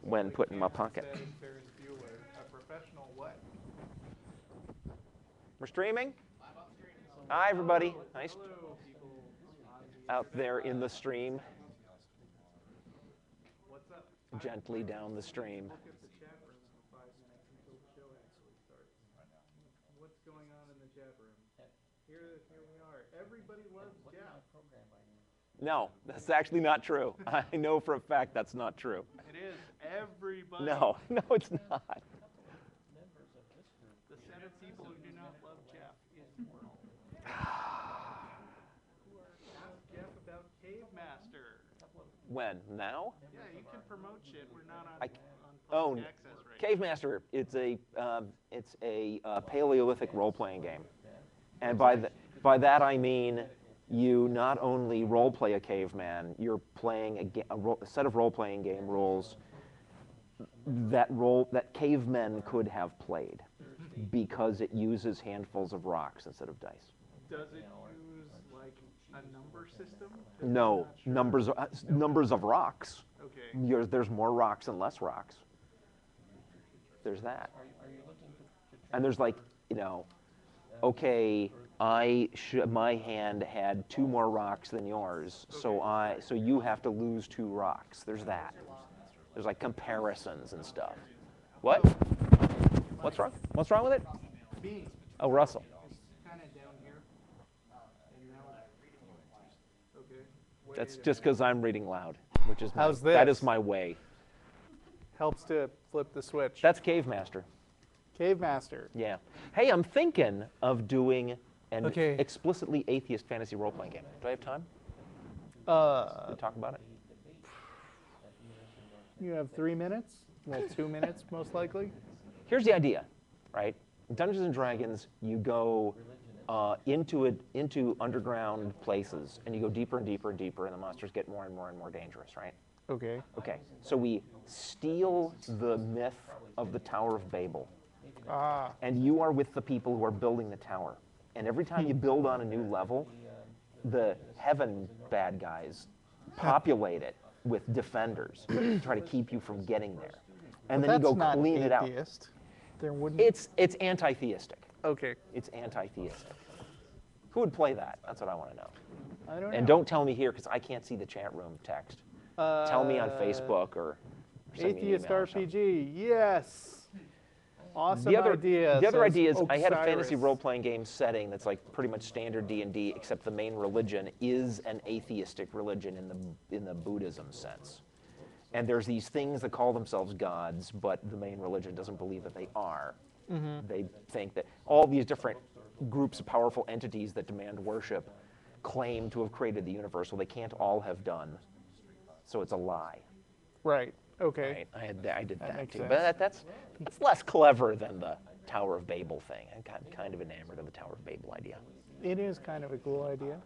when put in my pocket. A professional what? We're streaming? Hi, everybody. Nice. Out there in the stream. What's up? Gently down the stream. Look at the chat room for 5 minutes until the show actually starts. What's going on in the chat room? Here we are. Everybody loves Jeff. No, that's actually not true. I know for a fact that's not true. It is. Everybody. No, it's not. The set of people who do not love Jeff is the world. Ask Jeff about Cave Master. When? Now? Yeah, you can promote shit. We're not on public access right Cave Master. It's a Paleolithic role-playing game, and by that I mean you not only role-play a caveman, you're playing a set of role-playing game rules that cavemen could have played, because it uses handfuls of rocks instead of dice. Does it use like a number system? No, numbers of rocks. Okay. There's more rocks and less rocks. There's that. And there's like, okay, my hand had 2 more rocks than yours, so you have to lose 2 rocks. There's that. There's like comparisons and stuff. What? What's wrong? What's wrong with it? Me. Oh, Russell. It's kind of down here. And now okay. That's just because I'm reading loud, which is How's that this? is my way. Helps to flip the switch. That's Cave Master. Cave Master. Yeah. Hey, I'm thinking of doing an Okay. explicitly atheist fantasy role-playing game. Do I have time to talk about it? You have 3 minutes? Well, 2 minutes, most likely. Here's the idea, right? In Dungeons and Dragons, you go into underground places, and you go deeper and deeper and deeper, and the monsters get more and more and more dangerous, right? Okay. Okay, so we steal the myth of the Tower of Babel, and you are with the people who are building the tower. And every time you build on a new level, the heaven bad guys populate it with defenders to try to keep you from getting there. And then you go clean it out. There wouldn't. It's anti-theistic. Okay. It's anti-theistic. Who would play that? That's what I want to know. I don't know. And don't tell me here, because I can't see the chat room text. Tell me on Facebook or send me an Atheist email or something. RPG. Yes. Awesome idea. The other says idea is I had a Osiris. fantasy role-playing game setting that's like pretty much standard D&D, except the main religion is an atheistic religion in the Buddhism sense. And there's these things that call themselves gods, but the main religion doesn't believe that they are. They think that all these different groups of powerful entities that demand worship claim to have created the universe. Well, they can't all have done, so it's a lie. Right. Okay. Right? I did that makes too. sense. But that's less clever than the Tower of Babel thing. I'm kind of enamored of the Tower of Babel idea. It is kind of a cool idea.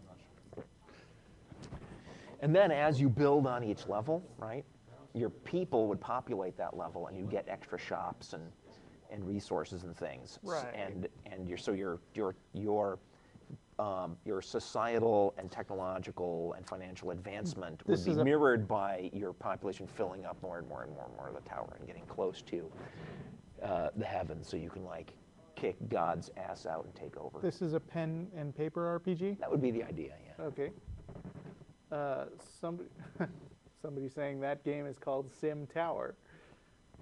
And then as you build on each level, right, your people would populate that level, and you get extra shops and resources and things. Right. And your societal and technological and financial advancement would be mirrored by your population filling up more and more and more and more of the tower and getting close to the heavens, so you can like kick God's ass out and take over. This is a pen and paper RPG? That would be the idea, yeah. Okay. Somebody saying that game is called Sim Tower.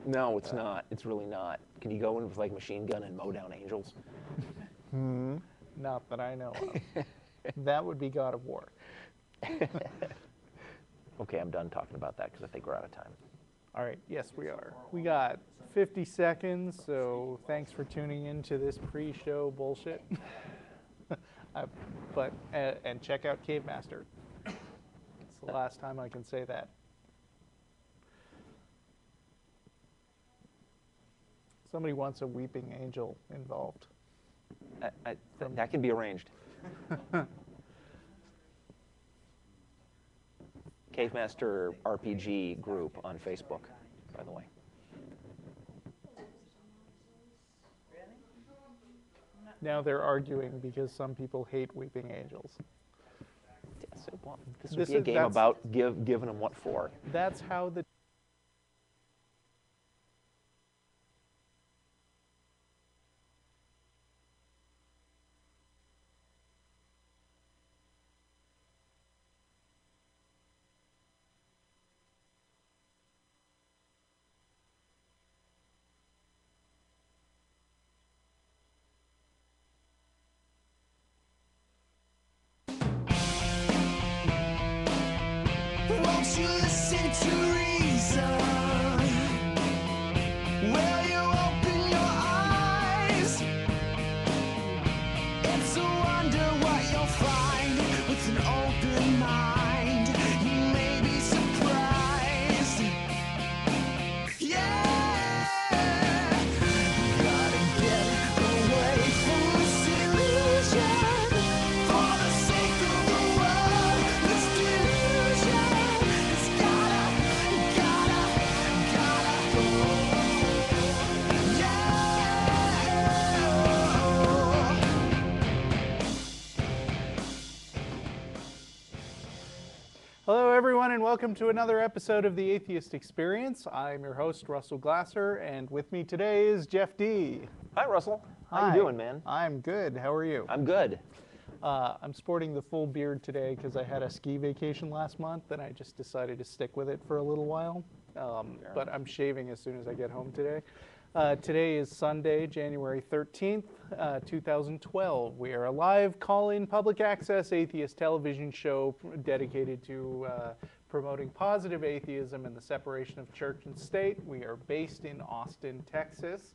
No, it's not. It's really not. Can you go in with like machine gun and mow down angels? Not that I know of. That would be God of War. Okay, I'm done talking about that because I think we're out of time. All right, yes, we are. We got 50 seconds, so thanks for tuning in to this pre-show bullshit. And check out Cave Master. It's the last time I can say that. Somebody wants a weeping angel involved. That can be arranged. Cave Master RPG group on Facebook, by the way. Now they're arguing because some people hate weeping angels. Yes, well, this would be a game about giving them what for. That's how the listen to reason? Will you open your eyes? It's a wonder what you'll find with an open mind. You may be surprised. Yeah, gotta get away from this illusion for the sake of the world. This delusion, it's gotta go. Hello, everyone, and welcome to another episode of the Atheist Experience. I'm your host, Russell Glasser, and with me today is Jeff D. Hi, Russell. How Hi. you doing, man? I'm good. How are you? I'm good. I'm sporting the full beard today because I had a ski vacation last month, and I just decided to stick with it for a little while. But I'm shaving as soon as I get home today. Today is Sunday, January 13th, 2012. We are a live call-in public access atheist television show dedicated to promoting positive atheism and the separation of church and state. We are based in Austin, Texas.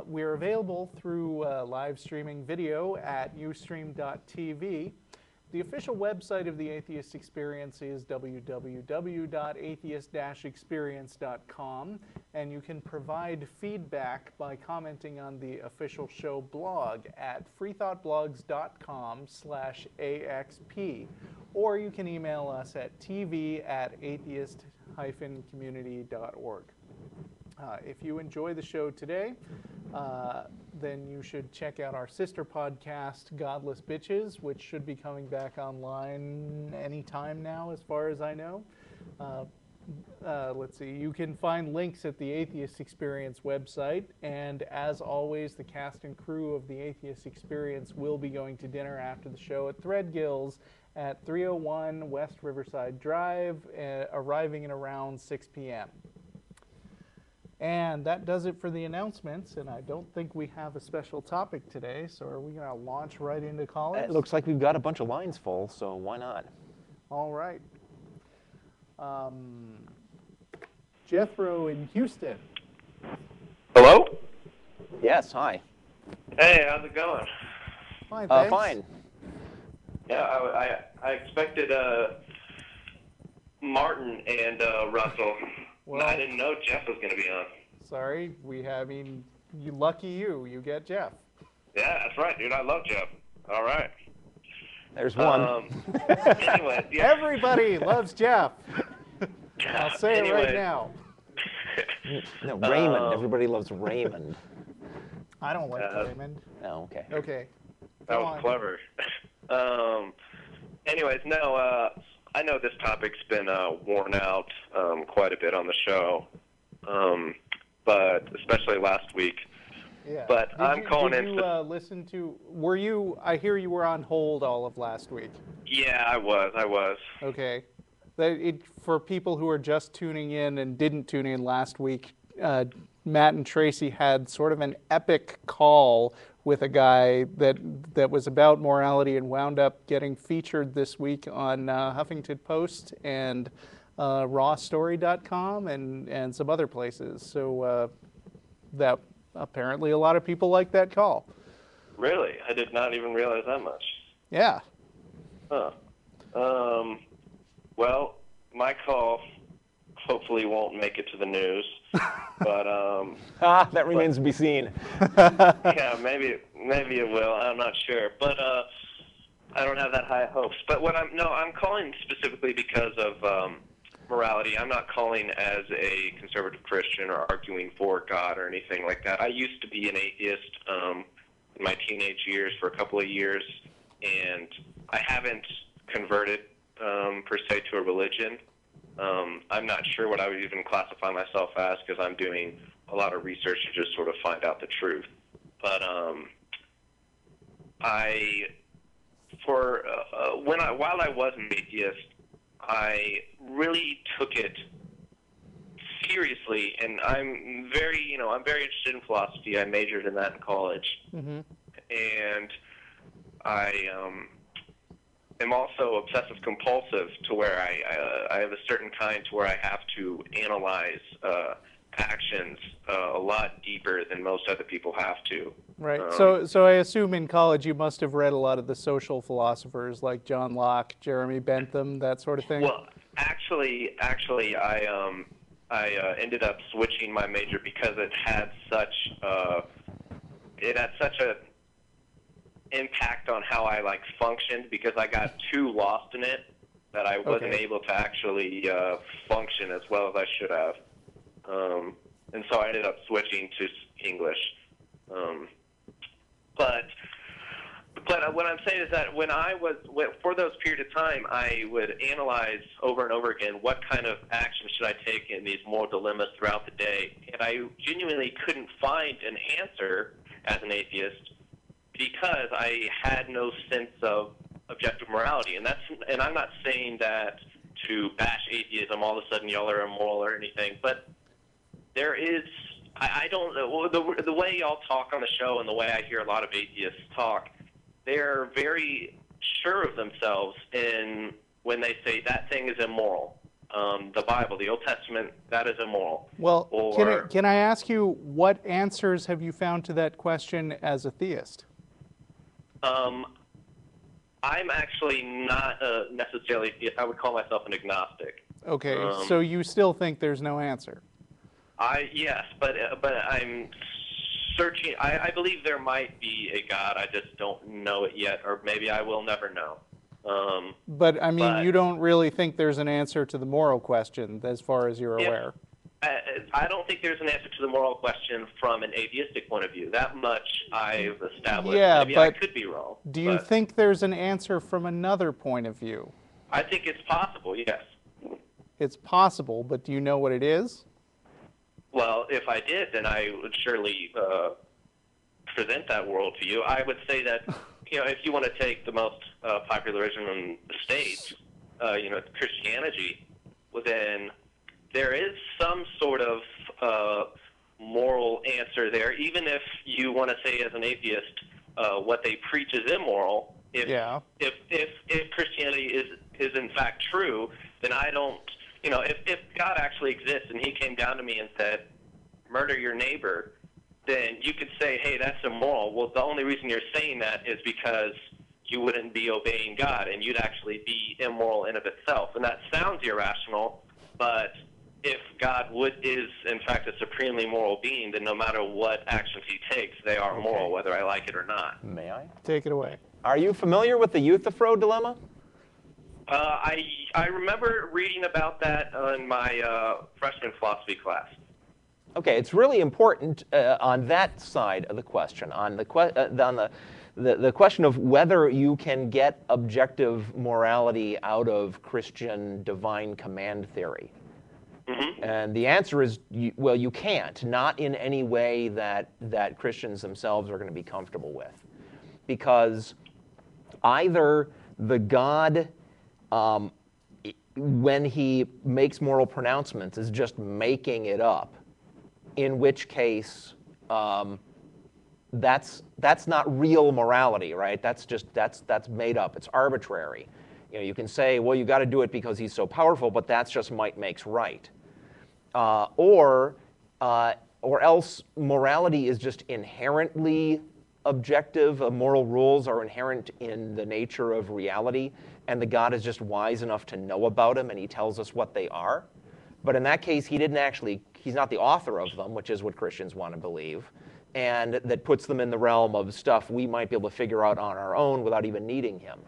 We are available through live streaming video at ustream.tv. The official website of the Atheist Experience is www.atheist-experience.com, and you can provide feedback by commenting on the official show blog at freethoughtblogs.com/AXP, or you can email us at tv@atheist-community.org. If you enjoy the show today, then you should check out our sister podcast, Godless Bitches, which should be coming back online anytime now, as far as I know. Let's see, you can find links at the Atheist Experience website, and as always, the cast and crew of the Atheist Experience will be going to dinner after the show at Threadgill's at 301 West Riverside Drive, arriving at around 6 p.m. And that does it for the announcements, and I don't think we have a special topic today, so are we going to launch right into callers? It looks like we've got a bunch of lines full, so why not? All right. Jethro in Houston. Hello? Yes, hi. Hey, how's it going? Fine, thanks. Fine. Yeah, I expected Martin and Russell. Well, I didn't know Jeff was going to be on. Sorry, lucky you get Jeff. Yeah, that's right, dude. I love Jeff. All right. There's one. Anyway, yeah. Everybody loves Jeff. I'll say it right now. No, Raymond. Everybody loves Raymond. I don't like Raymond. Oh, okay. Okay. That Go was on. clever. Anyways, no, I know this topic's been worn out quite a bit on the show, but especially last week. Yeah. But I'm calling did in. you listen to? Were you? I hear you were on hold all of last week. Yeah, I was. Okay. For people who are just tuning in and didn't tune in last week, Matt and Tracy had sort of an epic call with a guy that was about morality and wound up getting featured this week on Huffington Post and rawstory.com and some other places. So that apparently a lot of people like that call. Really? I did not even realize that much. Yeah. Huh. Well, my call hopefully won't make it to the news, but that remains to be seen. yeah, maybe it will. I'm not sure, but I don't have that high hopes. But I'm calling specifically because of morality. I'm not calling as a conservative Christian or arguing for God or anything like that. I used to be an atheist in my teenage years for a couple of years, and I haven't converted per se to a religion. I'm not sure what I would even classify myself as because I'm doing a lot of research to just sort of find out the truth. But while I was an atheist, I really took it seriously, and I'm very interested in philosophy. I majored in that in college, and I am also obsessive compulsive to where I have a certain kind to where I have to analyze actions a lot deeper than most other people have to. Right. So I assume in college you must have read a lot of the social philosophers like John Locke, Jeremy Bentham, that sort of thing. Well, actually, I ended up switching my major because it had such a impact on how I functioned, because I got too lost in it that I wasn't able to actually function as well as I should have, and so I ended up switching to English. But what I'm saying is that for those period of time, I would analyze over and over again what kind of action should I take in these moral dilemmas throughout the day, and I genuinely couldn't find an answer as an atheist because I had no sense of objective morality. And I'm not saying that to bash atheism, all of a sudden y'all are immoral or anything, but there is, I don't know, the way y'all talk on the show and the way I hear a lot of atheists talk, they're very sure of themselves when they say that thing is immoral. The Bible, the Old Testament, that is immoral. Well, can I ask you, what answers have you found to that question as a theist? I'm actually not necessarily a theist. I would call myself an agnostic. Okay, so you still think there's no answer? Yes, but I'm searching. I believe there might be a God. I just don't know it yet, or maybe I will never know. But I mean, you don't really think there's an answer to the moral question, as far as you're aware. I don't think there's an answer to the moral question from an atheistic point of view. That much I've established. Yeah, maybe but I could be wrong. Do you think there's an answer from another point of view? I think it's possible, yes. It's possible, but do you know what it is? Well, if I did, then I would surely present that world to you. I would say that, if you want to take the most popular religion in the States, Christianity, well, then there is some sort of moral answer there, even if you want to say as an atheist what they preach is immoral. If Christianity is in fact true, then I don't, if God actually exists and he came down to me and said, murder your neighbor, then you could say, hey, that's immoral. Well, the only reason you're saying that is because you wouldn't be obeying God, and you'd actually be immoral in of itself. And that sounds irrational, but if God is, in fact, a supremely moral being, then no matter what actions he takes, they are moral, whether I like it or not. May I? Take it away. Are you familiar with the Euthyphro dilemma? I remember reading about that in my freshman philosophy class. Okay, it's really important on that side of the question, on the question of whether you can get objective morality out of Christian divine command theory. Mm-hmm. And the answer is, well, you can't, not in any way that Christians themselves are going to be comfortable with. Because either the God, when he makes moral pronouncements, is just making it up, in which case that's not real morality, right? That's made up. It's arbitrary. You can say, well, you got to do it because he's so powerful, but that's just might makes right. Or else morality is just inherently objective. Moral rules are inherent in the nature of reality, and the God is just wise enough to know about them, and he tells us what they are. But in that case, he's not the author of them, which is what Christians want to believe, and that puts them in the realm of stuff we might be able to figure out on our own without even needing him.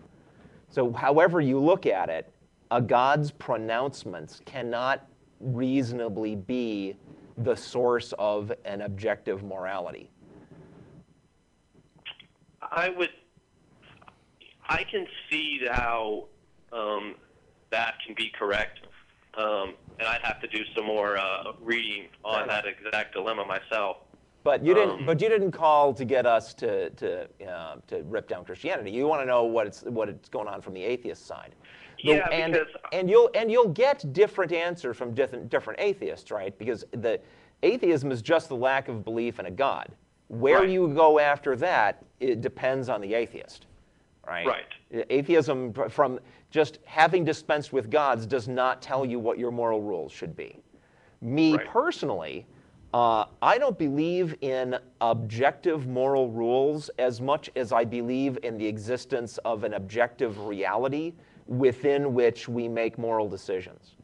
So however you look at it, a God's pronouncements cannot reasonably be the source of an objective morality. I can see how that can be correct, and I'd have to do some more reading on that exact dilemma myself. But you didn't. But you didn't call to get us to rip down Christianity. You want to know what's going on from the atheist side. And you'll get different answers from different atheists, right? Because the atheism is just the lack of belief in a God. Where you go after that, it depends on the atheist, right? Right. Atheism, from just having dispensed with gods, does not tell you what your moral rules should be. Me Right. personally, I don't believe in objective moral rules as much as I believe in the existence of an objective reality within which we make moral decisions.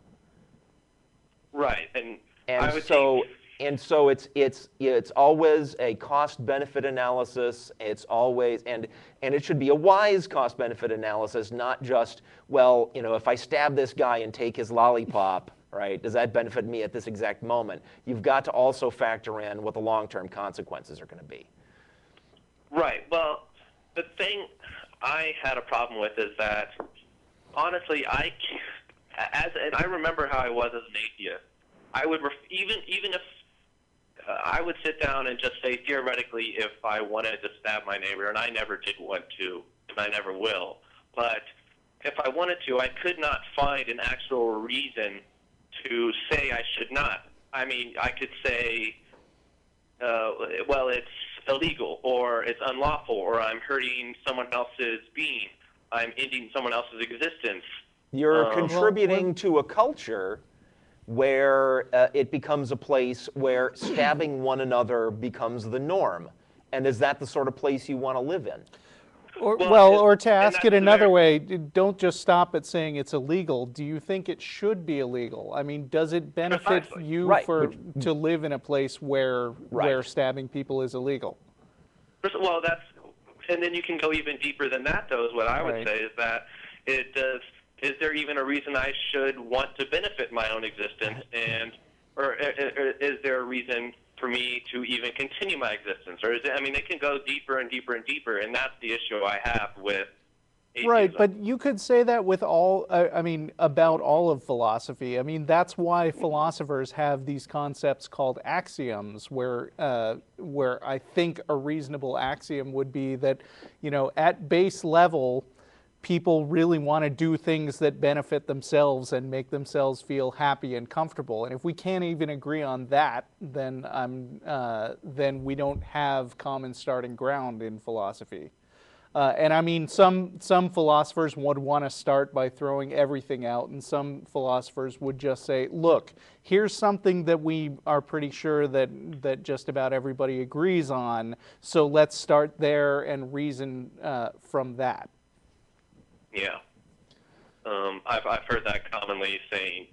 Right. And And I would so, think, and so it's always a cost-benefit analysis. It's always, and it should be a wise cost-benefit analysis, not just, well, you know, if I stab this guy and take his lollipop, right, does that benefit me at this exact moment? You've got to also factor in what the long-term consequences are going to be. right. Well, the thing I had a problem with is that, honestly, and I remember how I was as an atheist. I would even if I would sit down and just say theoretically if I wanted to stab my neighbor, and I never did want to, and I never will, but if I wanted to, I could not find an actual reason to say I should not. I mean, I could say, well, it's illegal, or it's unlawful, or I'm hurting someone else's being, I'm ending someone else's existence. You're contributing to a culture where it becomes a place where stabbing one another becomes the norm. And is that the sort of place you want to live in? Or to ask that's it the another very- way, don't just stop at saying it's illegal. Do you think it should be illegal? I mean, does it benefit Precisely. you Right, to live in a place where Right. stabbing people is illegal? Well, and then you can go even deeper than that, though, is what I would Right. say, is that is there even a reason I should want to benefit my own existence, or is there a reason for me to even continue my existence? Or is it, I mean, it can go deeper and deeper and deeper, and that's the issue I have with atheism. Right, but you could say that with about all of philosophy. I mean, that's why philosophers have these concepts called axioms, where I think a reasonable axiom would be that, you know, at base level, people really want to do things that benefit themselves and make themselves feel happy and comfortable. And if we can't even agree on that, then we don't have common starting ground in philosophy. And I mean, some philosophers would want to start by throwing everything out, and some philosophers would just say, look, here's something that we are pretty sure that just about everybody agrees on, so let's start there and reason from that. Yeah. I've heard that commonly saying,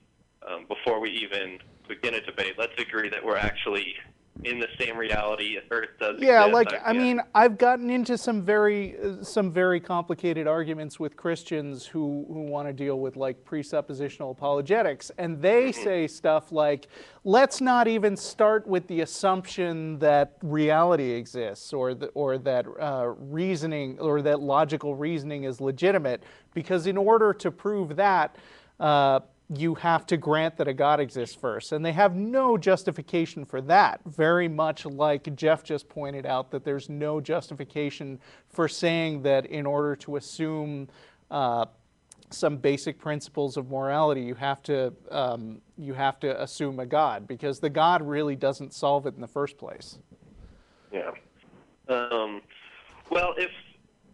before we even begin a debate, let's agree that we're actually in the same reality. Earth does Yeah, exist. like, I mean, I've gotten into some very complicated arguments with Christians who want to deal with, like, presuppositional apologetics, and they say stuff like, let's not even start with the assumption that reality exists, or that reasoning, or that logical reasoning is legitimate, because in order to prove that, you have to grant that a God exists first. And they have no justification for that, very much like Jeff just pointed out, that there's no justification for saying that in order to assume some basic principles of morality, you have to assume a God, because the God really doesn't solve it in the first place. Yeah. Well,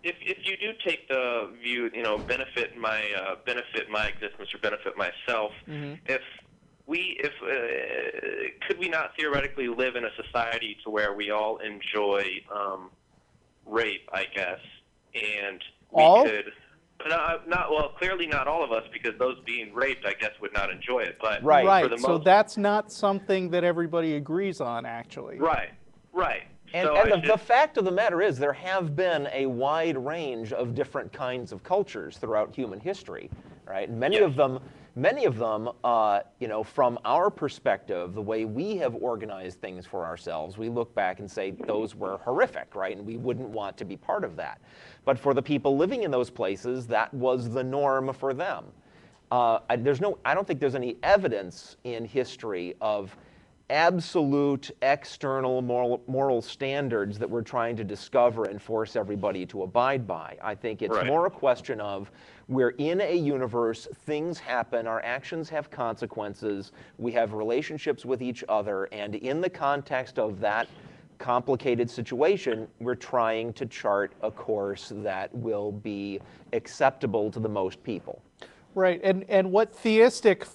if you do take the view, you know, benefit my existence or benefit myself, could we not theoretically live in a society to where we all enjoy rape, I guess, and we could. Clearly not all of us, because those being raped, I guess, would not enjoy it. But Right. for the So most, that's not something that everybody agrees on, actually. right. And, So and the fact of the matter is, there have been a wide range of different kinds of cultures throughout human history, right? And many of them, you know, from our perspective, the way we have organized things for ourselves, we look back and say those were horrific, right? And we wouldn't want to be part of that. But for the people living in those places, that was the norm for them. I don't think there's any evidence in history of absolute external moral standards that we're trying to discover and force everybody to abide by. I think it's more a question of, we're in a universe, things happen, our actions have consequences, we have relationships with each other, and in the context of that complicated situation, we're trying to chart a course that will be acceptable to the most people. Right, and what theistic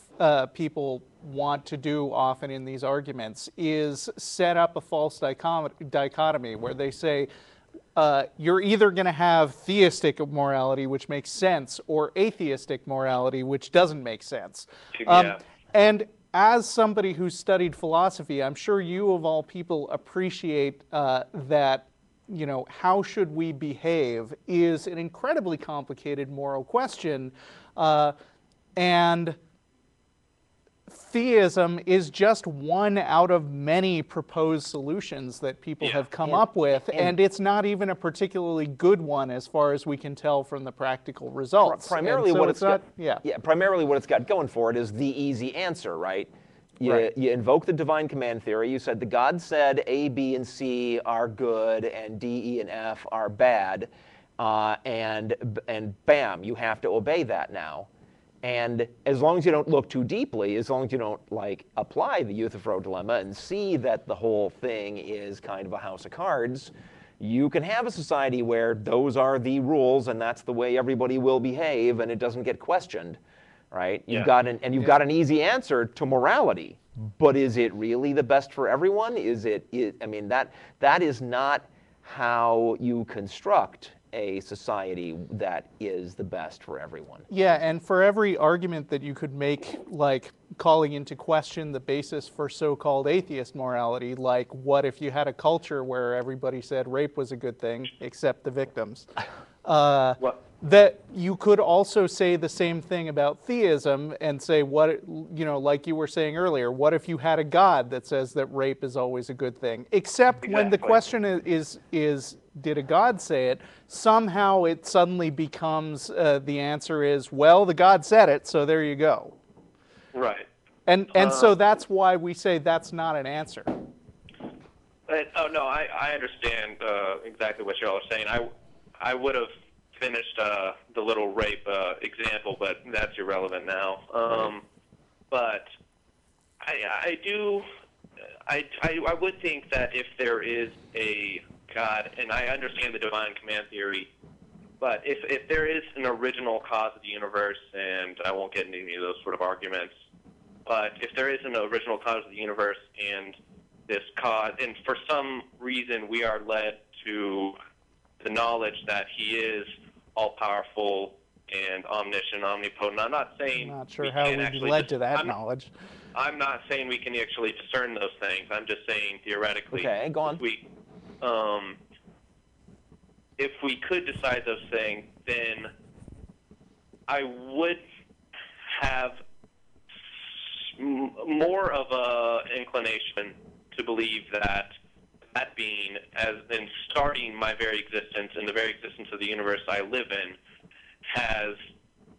people want to do often in these arguments is set up a false dichotomy where they say you're either going to have theistic morality, which makes sense, or atheistic morality, which doesn't make sense. And as somebody who's studied philosophy, I'm sure you of all people appreciate that, you know, how should we behave is an incredibly complicated moral question. And theism is just one out of many proposed solutions that people have come up with, and it's not even a particularly good one as far as we can tell from the practical results. Primarily, so what it's got, yeah. primarily what it's got going for it is the easy answer, right? You invoke the divine command theory. You said the God said A, B, and C are good, and D, E, and F are bad, and bam, you have to obey that now. And as long as you don't look too deeply, as long as you don't like apply the Euthyphro dilemma and see that the whole thing is kind of a house of cards, you can have a society where those are the rules and that's the way everybody will behave and it doesn't get questioned, right? You've got an easy answer to morality, but is it really the best for everyone? I mean, that is not how you construct a society that is the best for everyone. Yeah, and for every argument that you could make, like calling into question the basis for so-called atheist morality, like what if you had a culture where everybody said rape was a good thing, except the victims? That you could also say the same thing about theism and say, what, you know, like you were saying earlier, what if you had a God that says that rape is always a good thing? Except when the question is did a God say it, somehow it suddenly becomes, the answer is, well, the God said it, so there you go. Right. And so that's why we say that's not an answer. Oh, no, I understand exactly what you're all saying. I would have finished the little rape example, but that's irrelevant now. But I would think that if there is a God, and I understand the divine command theory, but if there is an original cause of the universe, and I won't get into any of those sort of arguments, but if there is an original cause of the universe and this cause, and for some reason we are led to the knowledge that he is all-powerful and omniscient, omnipotent. I'm not saying I'm not sure how we led to that knowledge. I'm not saying we can actually discern those things. I'm just saying theoretically. Okay, go on. If we could decide those things, then I would have more of an inclination to believe that that being, as in starting my very existence and the very existence of the universe I live in, has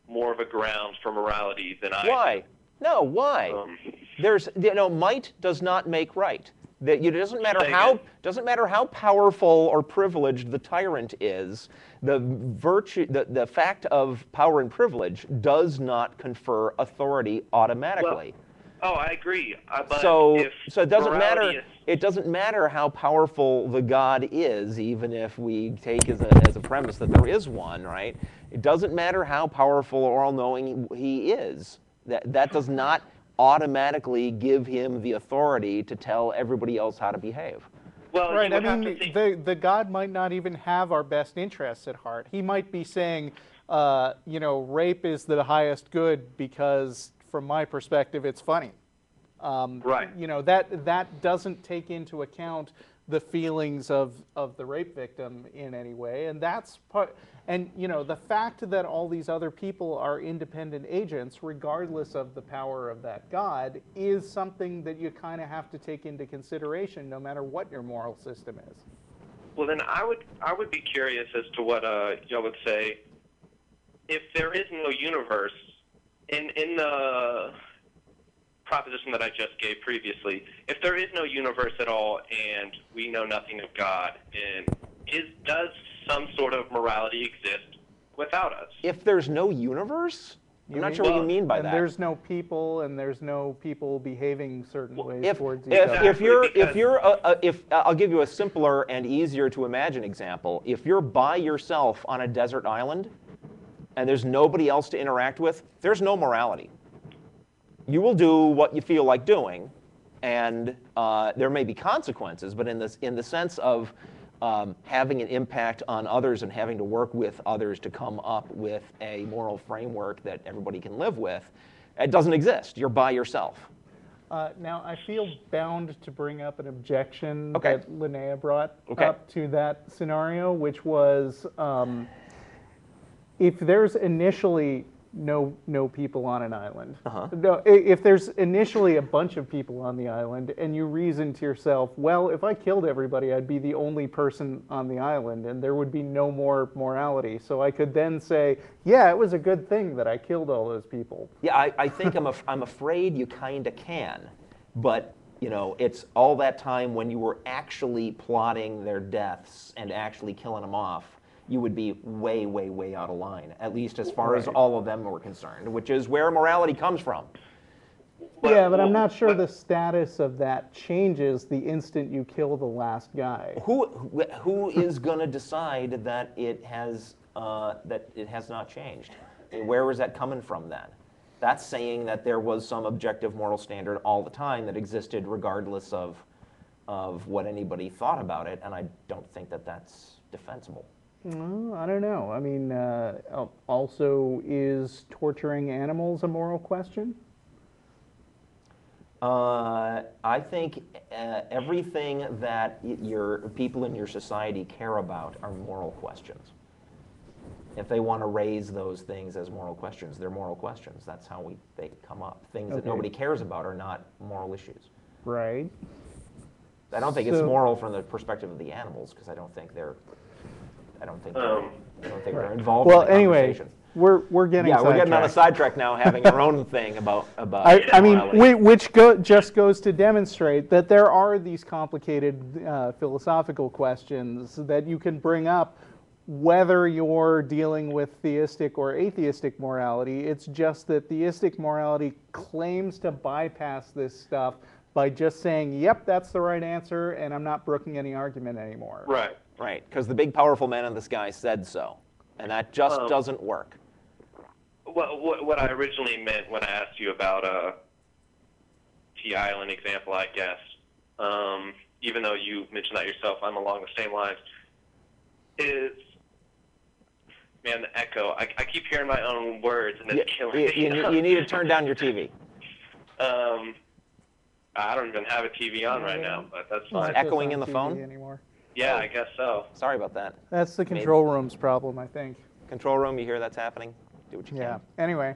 more of a ground for morality than I do. Why? No, why? There's, you know, might does not make right. That it doesn't matter how powerful or privileged the tyrant is. The fact of power and privilege does not confer authority automatically. Well, I agree. But so if it doesn't matter. is, It doesn't matter how powerful the God is, even if we take as a premise that there is one, right? It doesn't matter how powerful or all-knowing he is. That does not automatically give him the authority to tell everybody else how to behave. Well, right, I mean, the God might not even have our best interests at heart. He might be saying, you know, rape is the highest good because, from my perspective, it's funny. right. You know, that doesn't take into account the feelings of the rape victim in any way, and that's part. And you know, the fact that all these other people are independent agents, regardless of the power of that God, is something that you kind of have to take into consideration, no matter what your moral system is. Well, then I would be curious as to what y'all would say if there is no universe in the proposition that I just gave previously. If there is no universe at all, and we know nothing of God, and does some sort of morality exist without us? If there's no universe, I'm not sure what you mean by and that. there's no people, and there's no people behaving certain ways If, towards each if, other. if I'll give you a simpler and easier to imagine example. If you're by yourself on a desert island and there's nobody else to interact with, there's no morality. You will do what you feel like doing, and there may be consequences, but in the sense of having an impact on others and having to work with others to come up with a moral framework that everybody can live with, it doesn't exist. You're by yourself. Now, I feel bound to bring up an objection Okay. that Linnea brought Okay. up to that scenario, which was if there's initially no people on an island, no, if there's initially a bunch of people on the island, and you reason to yourself, well, if I killed everybody, I'd be the only person on the island, and there would be no more morality. So I could then say, yeah, it was a good thing that I killed all those people. Yeah, I think I'm afraid you kind of can, but it's all that time when you were actually plotting their deaths and actually killing them off. You would be way, way, way out of line, at least as far as all of them were concerned, which is where morality comes from. Yeah, but I'm not sure the status of that changes the instant you kill the last guy. Who is going to decide that it has not changed? I mean, where is that coming from then? That's saying that there was some objective moral standard all the time that existed regardless of what anybody thought about it, and I don't think that that's defensible. Well, I don't know. I mean, also, is torturing animals a moral question? I think everything that your people in your society care about are moral questions. If they want to raise those things as moral questions, they're moral questions. That's how they come up. Things that nobody cares about are not moral issues. Right. I don't think it's moral from the perspective of the animals, because I don't think they're involved Well, in the anyway, conversation. we're getting Yeah, we're getting on a sidetracked. sidetrack now, having our own thing about I mean, morality. which just goes to demonstrate that there are these complicated philosophical questions that you can bring up, whether you're dealing with theistic or atheistic morality. It's just that theistic morality claims to bypass this stuff by just saying, yep, that's the right answer, and I'm not brooking any argument anymore. Right. Right, because the big powerful man in the sky said so, and that just doesn't work. What I originally meant when I asked you about T Island example, I guess, even though you mentioned that yourself, I'm along the same lines, is, man, the echo. I keep hearing my own words, and it's killing me. You need to turn down your TV. I don't even have a TV on right now, but that's fine. It's echoing in the TV phone? anymore. Yeah, I guess so. Sorry about that. That's the control room's problem, I think. Control room, you hear that's happening? Do what you Yeah. can. Anyway.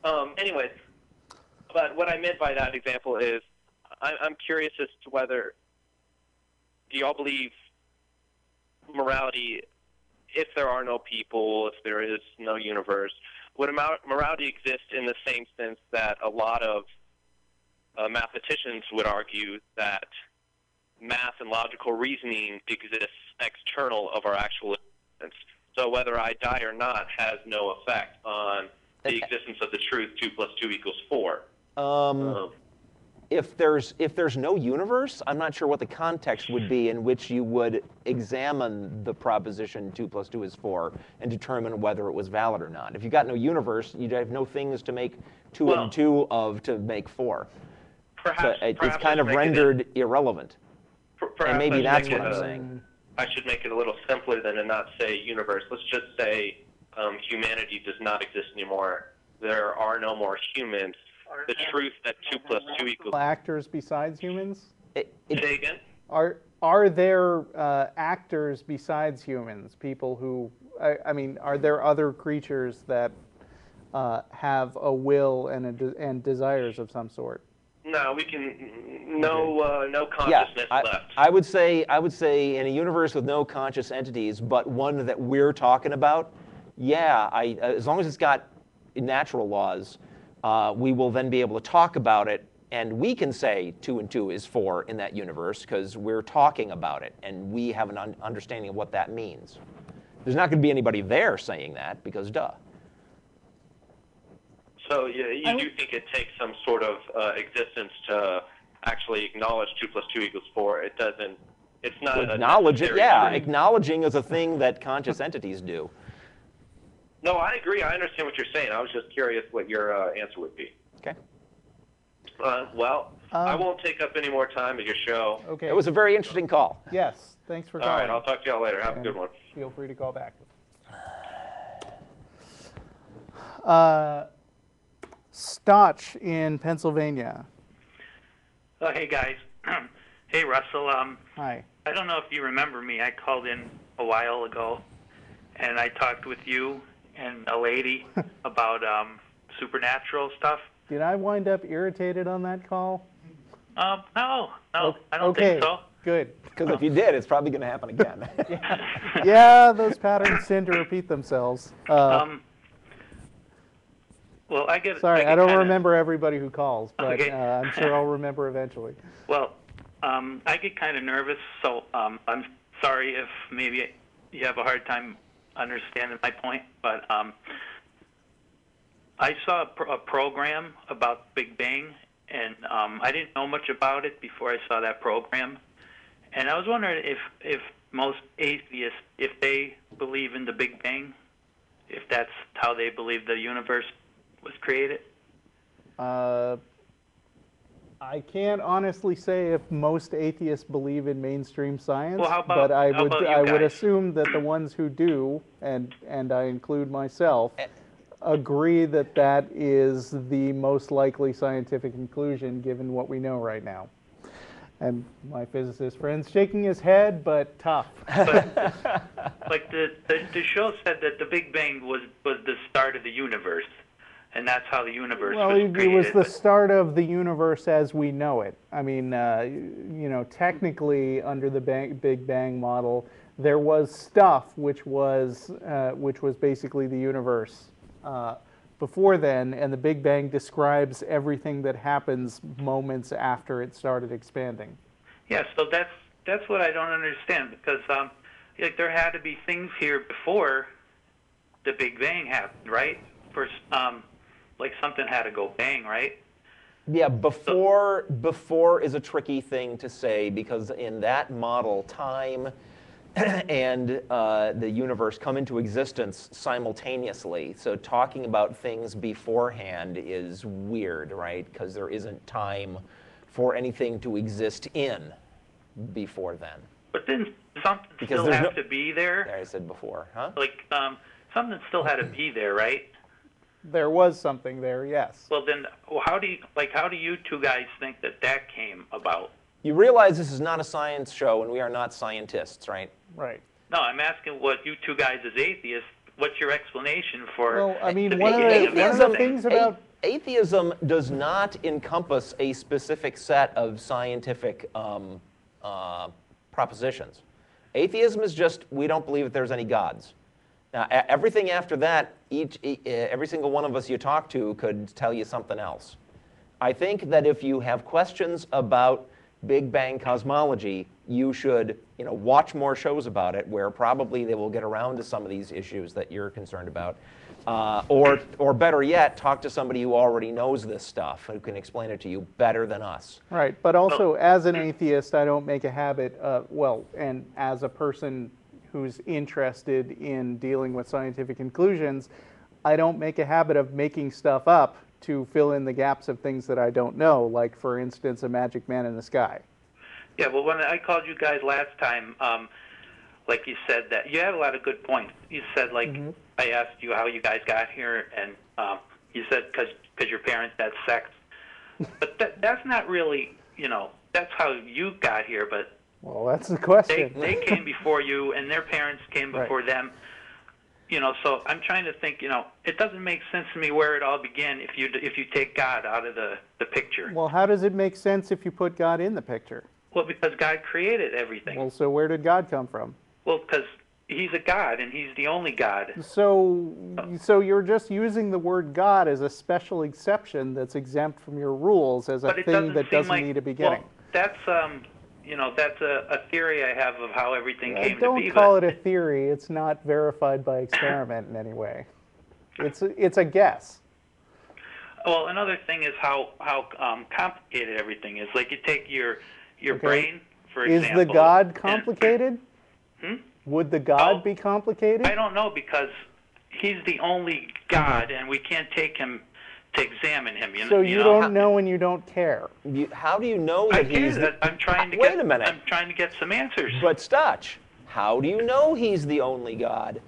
Anyways, but what I meant by that example is I'm curious as to whether, do y'all believe morality, if there are no people, if there is no universe, would morality exist in the same sense that a lot of mathematicians would argue that math and logical reasoning exists external of our actual existence? So whether I die or not has no effect on the existence of the truth 2 + 2 = 4. If there's no universe, I'm not sure what the context would be in which you would examine the proposition 2 + 2 = 4 and determine whether it was valid or not. If you got no universe, you'd have no things to make 2 and 2 of to make 4. Perhaps, so it's kind of rendered irrelevant. And maybe that's what I'm saying. I should make it a little simpler than to not say universe. Let's just say humanity does not exist anymore. There are no more humans. The truth that 2 + 2 = Actors besides humans? Say again? Are there actors besides humans? People who, I mean, are there other creatures that have a will and desires of some sort? No, we can. No consciousness left. I would say in a universe with no conscious entities, but one that we're talking about, yeah, as long as it's got natural laws, we will then be able to talk about it, and we can say 2 and 2 = 4 in that universe because we're talking about it, and we have an understanding of what that means. There's not going to be anybody there saying that because, duh. So you do think it takes some sort of existence to actually acknowledge 2 + 2 = 4. It doesn't. It's not To a acknowledge it, necessary yeah. trait. Acknowledging is a thing that conscious entities do. No, I agree. I understand what you're saying. I was just curious what your answer would be. Okay. Well, I won't take up any more time of your show. Okay. It was a very interesting call. Yes. Thanks for All calling. right, I'll talk to y'all later. Have a And good one. Feel free to call back. Stotch in Pennsylvania. Oh, hey guys. Hey Russell. Hi. I don't know if you remember me. I called in a while ago, and I talked with you and a lady about supernatural stuff. Did I wind up irritated on that call? No, I don't Okay. think so. Good. Because if you did, it's probably going to happen again. Yeah, those patterns tend to repeat themselves. Well, I get. Sorry, get I don't kinda- remember everybody who calls, but Okay. I'm sure I'll remember eventually. Well, I get kind of nervous, so I'm sorry if maybe you have a hard time understanding my point, but I saw a program about Big Bang, and I didn't know much about it before I saw that program. And I was wondering if most atheists, if they believe in the Big Bang, if that's how they believe the universe was created. I can't honestly say if most atheists believe in mainstream science, Well, how about- but I how would about you I would guys? assume that the ones who do, and I include myself, agree that that is the most likely scientific conclusion given what we know right now. And my physicist friend's shaking his head, but tough. But like the show said that the Big Bang was the start of the universe, and that's how the universe Well, was it created. was the start of the universe as we know it. I mean, technically, under the Big Bang model, there was stuff which was basically the universe before then, and the Big Bang describes everything that happens moments after it started expanding. Yeah, so that's what I don't understand, because like there had to be things here before the Big Bang happened, right? First, like something had to go bang, right? Yeah, before is a tricky thing to say, because in that model, time and the universe come into existence simultaneously. So talking about things beforehand is weird, right? Because there isn't time for anything to exist in before then. But then something Because still there's has no- to be there. I said before, huh? Like something still had to be there, right? There was something there, yes. Well, then how do you two guys think that came about? You realize this is not a science show, and we are not scientists, right? Right. No, I'm asking what you two guys as atheists. What's your explanation for? Well, I mean, the one of beginning the everything? things about Atheism does not encompass a specific set of scientific propositions. Atheism is just, we don't believe that there's any gods. Now, everything after that, every single one of us you talk to could tell you something else. I think that if you have questions about Big Bang cosmology, you should watch more shows about it, where probably they will get around to some of these issues that you're concerned about. Or better yet, talk to somebody who already knows this stuff, who can explain it to you better than us. Right, but also as an atheist, I don't make a habit of, and as a person who's interested in dealing with scientific conclusions, I don't make a habit of making stuff up to fill in the gaps of things that I don't know, like, for instance, a magic man in the sky. Yeah, well, when I called you guys last time, like you said that you had a lot of good points. You said, like, I asked you how you guys got here, and you said because your parents had sex. But that's not really, that's how you got here, but Well, that's the question. they came before you, and their parents came before them. So I'm trying to think, it doesn't make sense to me where it all began if you take God out of the picture. Well, how does it make sense if you put God in the picture? Well, because God created everything. Well, so where did God come from? Well, because he's a God, and he's the only God. So you're just using the word God as a special exception that's exempt from your rules as a But it thing that seem doesn't like, need a beginning. Well, that's that's a theory I have of how everything came to Don't be. call but it a theory. It's not verified by experiment in any way. It's a guess. Well, another thing is how complicated everything is. Like you take your Okay. brain, for Is example. the God and- complicated? Hmm? Would the God Oh, be complicated? I don't know, because he's the only God, and we can't take him to examine him. So you you know? don't know and you don't care. How do you know I that he's? care. I'm trying to Wait get. a minute. I'm trying to get some answers. But Stutch, how do you know he's the only God?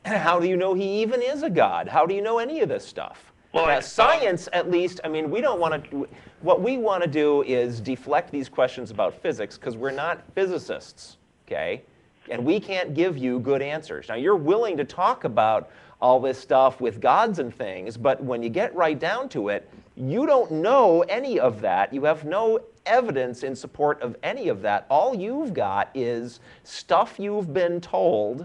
How do you know he even is a God? How do you know any of this stuff? Well, Science, at least, I mean, we don't want to, what we want to do is deflect these questions about physics because we're not physicists, okay? And we can't give you good answers. Now, you're willing to talk about all this stuff with gods and things, but when you get right down to it, you don't know any of that. You have no evidence in support of any of that. All you've got is stuff you've been told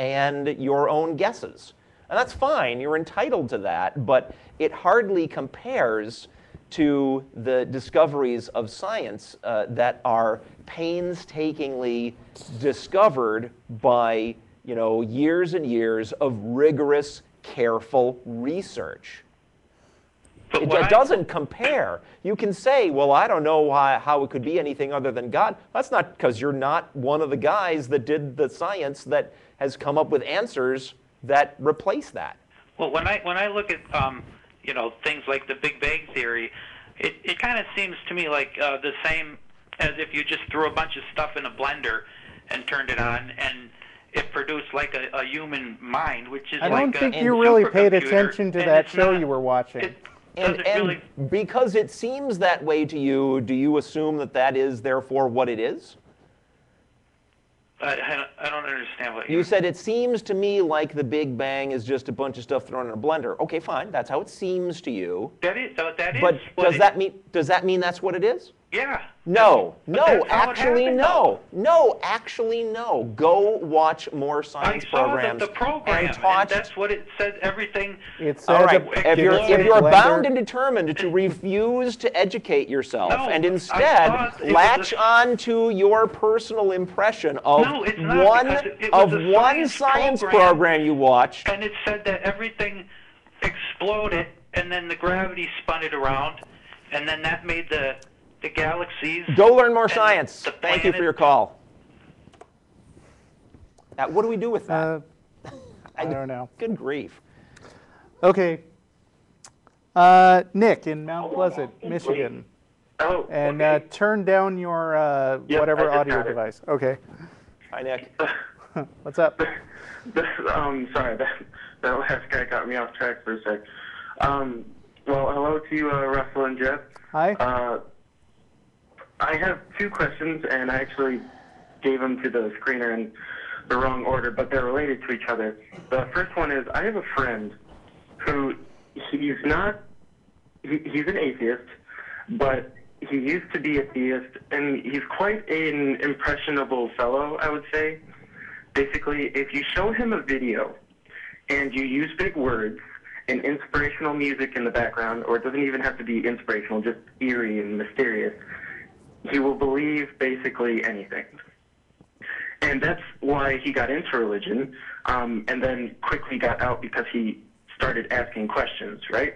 and your own guesses. And that's fine, you're entitled to that, but it hardly compares to the discoveries of science that are painstakingly discovered by years and years of rigorous, careful research. But It doesn't compare. You can say, well, I don't know how it could be anything other than God. That's not because you're not one of the guys that did the science that has come up with answers that replace that. Well, when I look at things like the Big Bang Theory, it kind of seems to me like the same as if you just threw a bunch of stuff in a blender and turned it on, and it produced like a human mind, which is I like don't think a you really paid supercomputer, attention to and that it's show not- you were watching. It And doesn't really. because it seems that way to you, do you assume that that is therefore what it is? I don't understand what You said it seems to me like the Big Bang is just a bunch of stuff thrown in a blender. Okay, fine. That's how it seems to you. That is. That is. But what does it- that mean that's what it is? Yeah. No, But no, that's how it actually happened, no. No, actually no. Go watch more I science saw programs the program, and watch. that's what it said. Everything. It says All right, a if you're blender- bound and determined to refuse to educate yourself No, and I instead thought it was latch a- on to your personal impression of No, it's not, because it was a one science science program. program you watched. And it said that everything exploded, and then the gravity spun it around, and then that made the galaxies. Go learn more and science. the Thank you for your planets. call. What do we do with that? I don't know. Good grief. Okay. Nick in Mount Pleasant, Michigan. Oh, And okay. turn down your Yep, whatever I just audio got it. device. Okay. Hi, Nick. What's up? Sorry, that last guy got me off track for a sec. Well, hello to you, Russell and Jeff. Hi. I have two questions, and I actually gave them to the screener in the wrong order, but they're related to each other. The first one is, I have a friend who, he's an atheist, but he used to be a theist, and he's quite an impressionable fellow, I would say. Basically, if you show him a video and you use big words and inspirational music in the background, or it doesn't even have to be inspirational, just eerie and mysterious, he will believe basically anything. And that's why he got into religion, and then quickly got out because he started asking questions, right?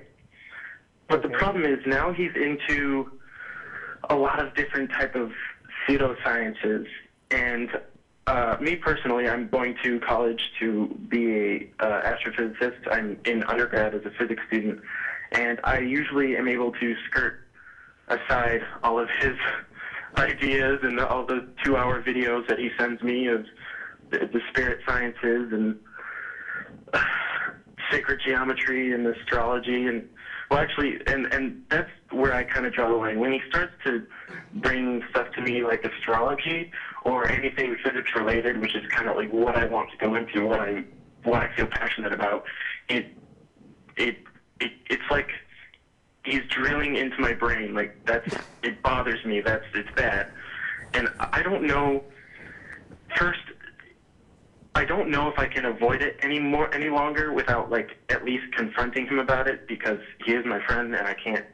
But the problem is now he's into a lot of different type of pseudosciences. And me personally, I'm going to college to be a astrophysicist. I'm in undergrad as a physics student, and I usually am able to skirt aside all of his ideas and all the 2-hour videos that he sends me of the spirit sciences and sacred geometry and astrology. And well, actually, and that's where I kind of draw the line. When he starts to bring stuff to me like astrology or anything physics related, which is kind of like what I want to go into, what I feel passionate about, it's like he's drilling into my brain. Like it bothers me. It's bad. And I don't know. First, I don't know if I can avoid it any longer without at least confronting him about it, because he is my friend and I can't,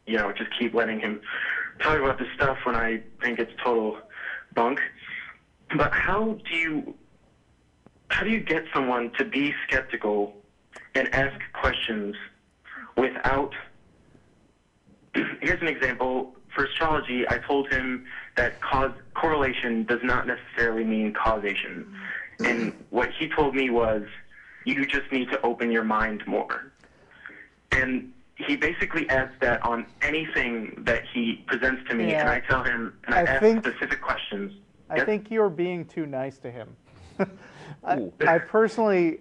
just keep letting him talk about this stuff when I think it's total bunk. But how do you get someone to be skeptical and ask questions without here's an example. For astrology, I told him that correlation does not necessarily mean causation. And what he told me was, you just need to open your mind more. And he basically adds that on anything that he presents to me, and I tell him, and I ask specific questions. I think you're being too nice to him. I personally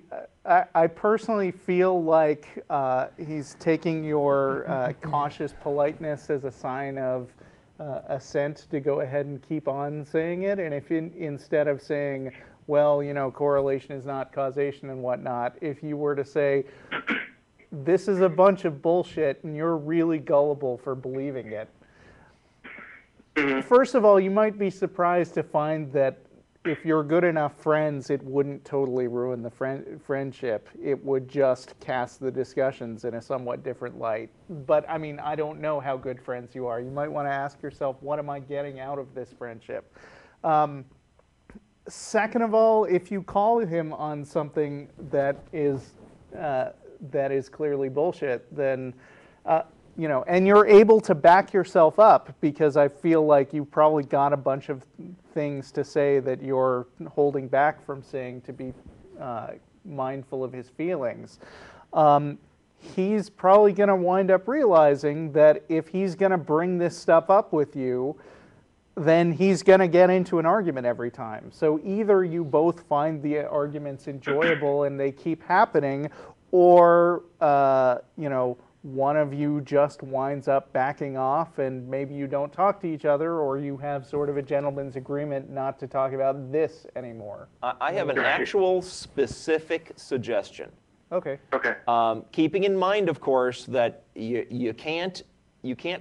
feel like he's taking your cautious politeness as a sign of assent to go ahead and keep on saying it. And if instead of saying, well, you know, correlation is not causation and whatnot, if you were to say, this is a bunch of bullshit and you're really gullible for believing it. First of all, you might be surprised to find that if you're good enough friends, it wouldn't totally ruin the friendship. It would just cast the discussions in a somewhat different light. But, I mean, I don't know how good friends you are. You might want to ask yourself, what am I getting out of this friendship? Second of all, if you call him on something that is clearly bullshit, then you know, and you're able to back yourself up, because I feel like you probably got a bunch of things to say that you're holding back from saying to be mindful of his feelings. He's probably going to wind up realizing that if he's going to bring this stuff up with you, then he's going to get into an argument every time. So either you both find the arguments enjoyable and they keep happening, or you know, one of you just winds up backing off and maybe you don't talk to each other, or you have sort of a gentleman's agreement not to talk about this anymore. I have an actual specific suggestion. Okay. Okay. Keeping in mind, of course, that you can't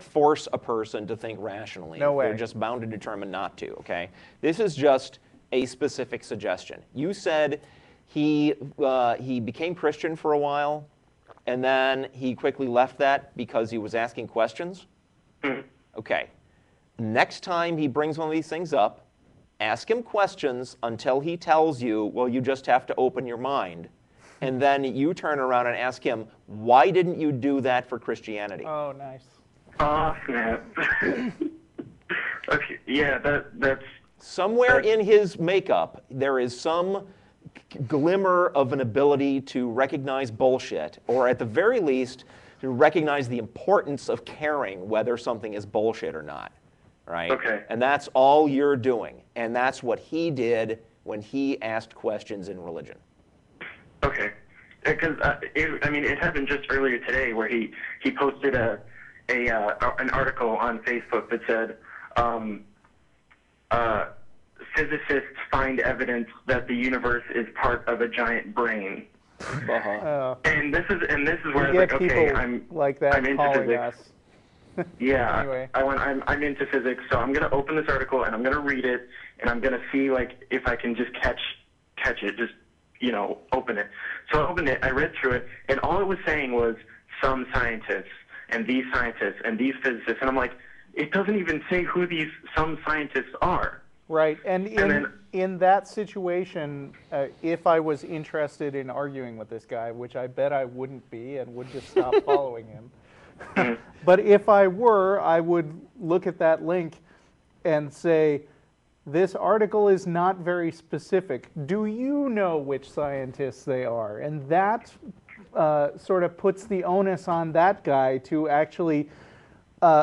force a person to think rationally. No way. They're just bound to determine not to, okay? This is just a specific suggestion. You said he became Christian for a while, and then he quickly left that because he was asking questions? Okay. Next time he brings one of these things up, ask him questions until he tells you, well, you just have to open your mind. And then you turn around and ask him, why didn't you do that for Christianity? Oh, nice. Oh, snap. Okay, yeah, that's... Somewhere in his makeup, there is some glimmer of an ability to recognize bullshit, or at the very least, to recognize the importance of caring whether something is bullshit or not, right? Okay. And that's all you're doing. And that's what he did when he asked questions in religion. Okay. Because, I mean, it happened just earlier today where he posted an article on Facebook that said, physicists find evidence that the universe is part of a giant brain. And this is where it's like, okay, I'm into calling physics. Us. Yeah, Anyway. I'm into physics, so I'm gonna open this article and I'm gonna read it, and I'm gonna see like if I can just catch it, just open it. So I opened it, I read through it, and all it was saying was some scientists and these physicists, and I'm like, it doesn't even say who these some scientists are. Right, and in that situation, if I was interested in arguing with this guy, which I bet I wouldn't be and would just stop following him, but if I were, I would look at that link and say, this article is not very specific. Do you know which scientists they are? And that sort of puts the onus on that guy to actually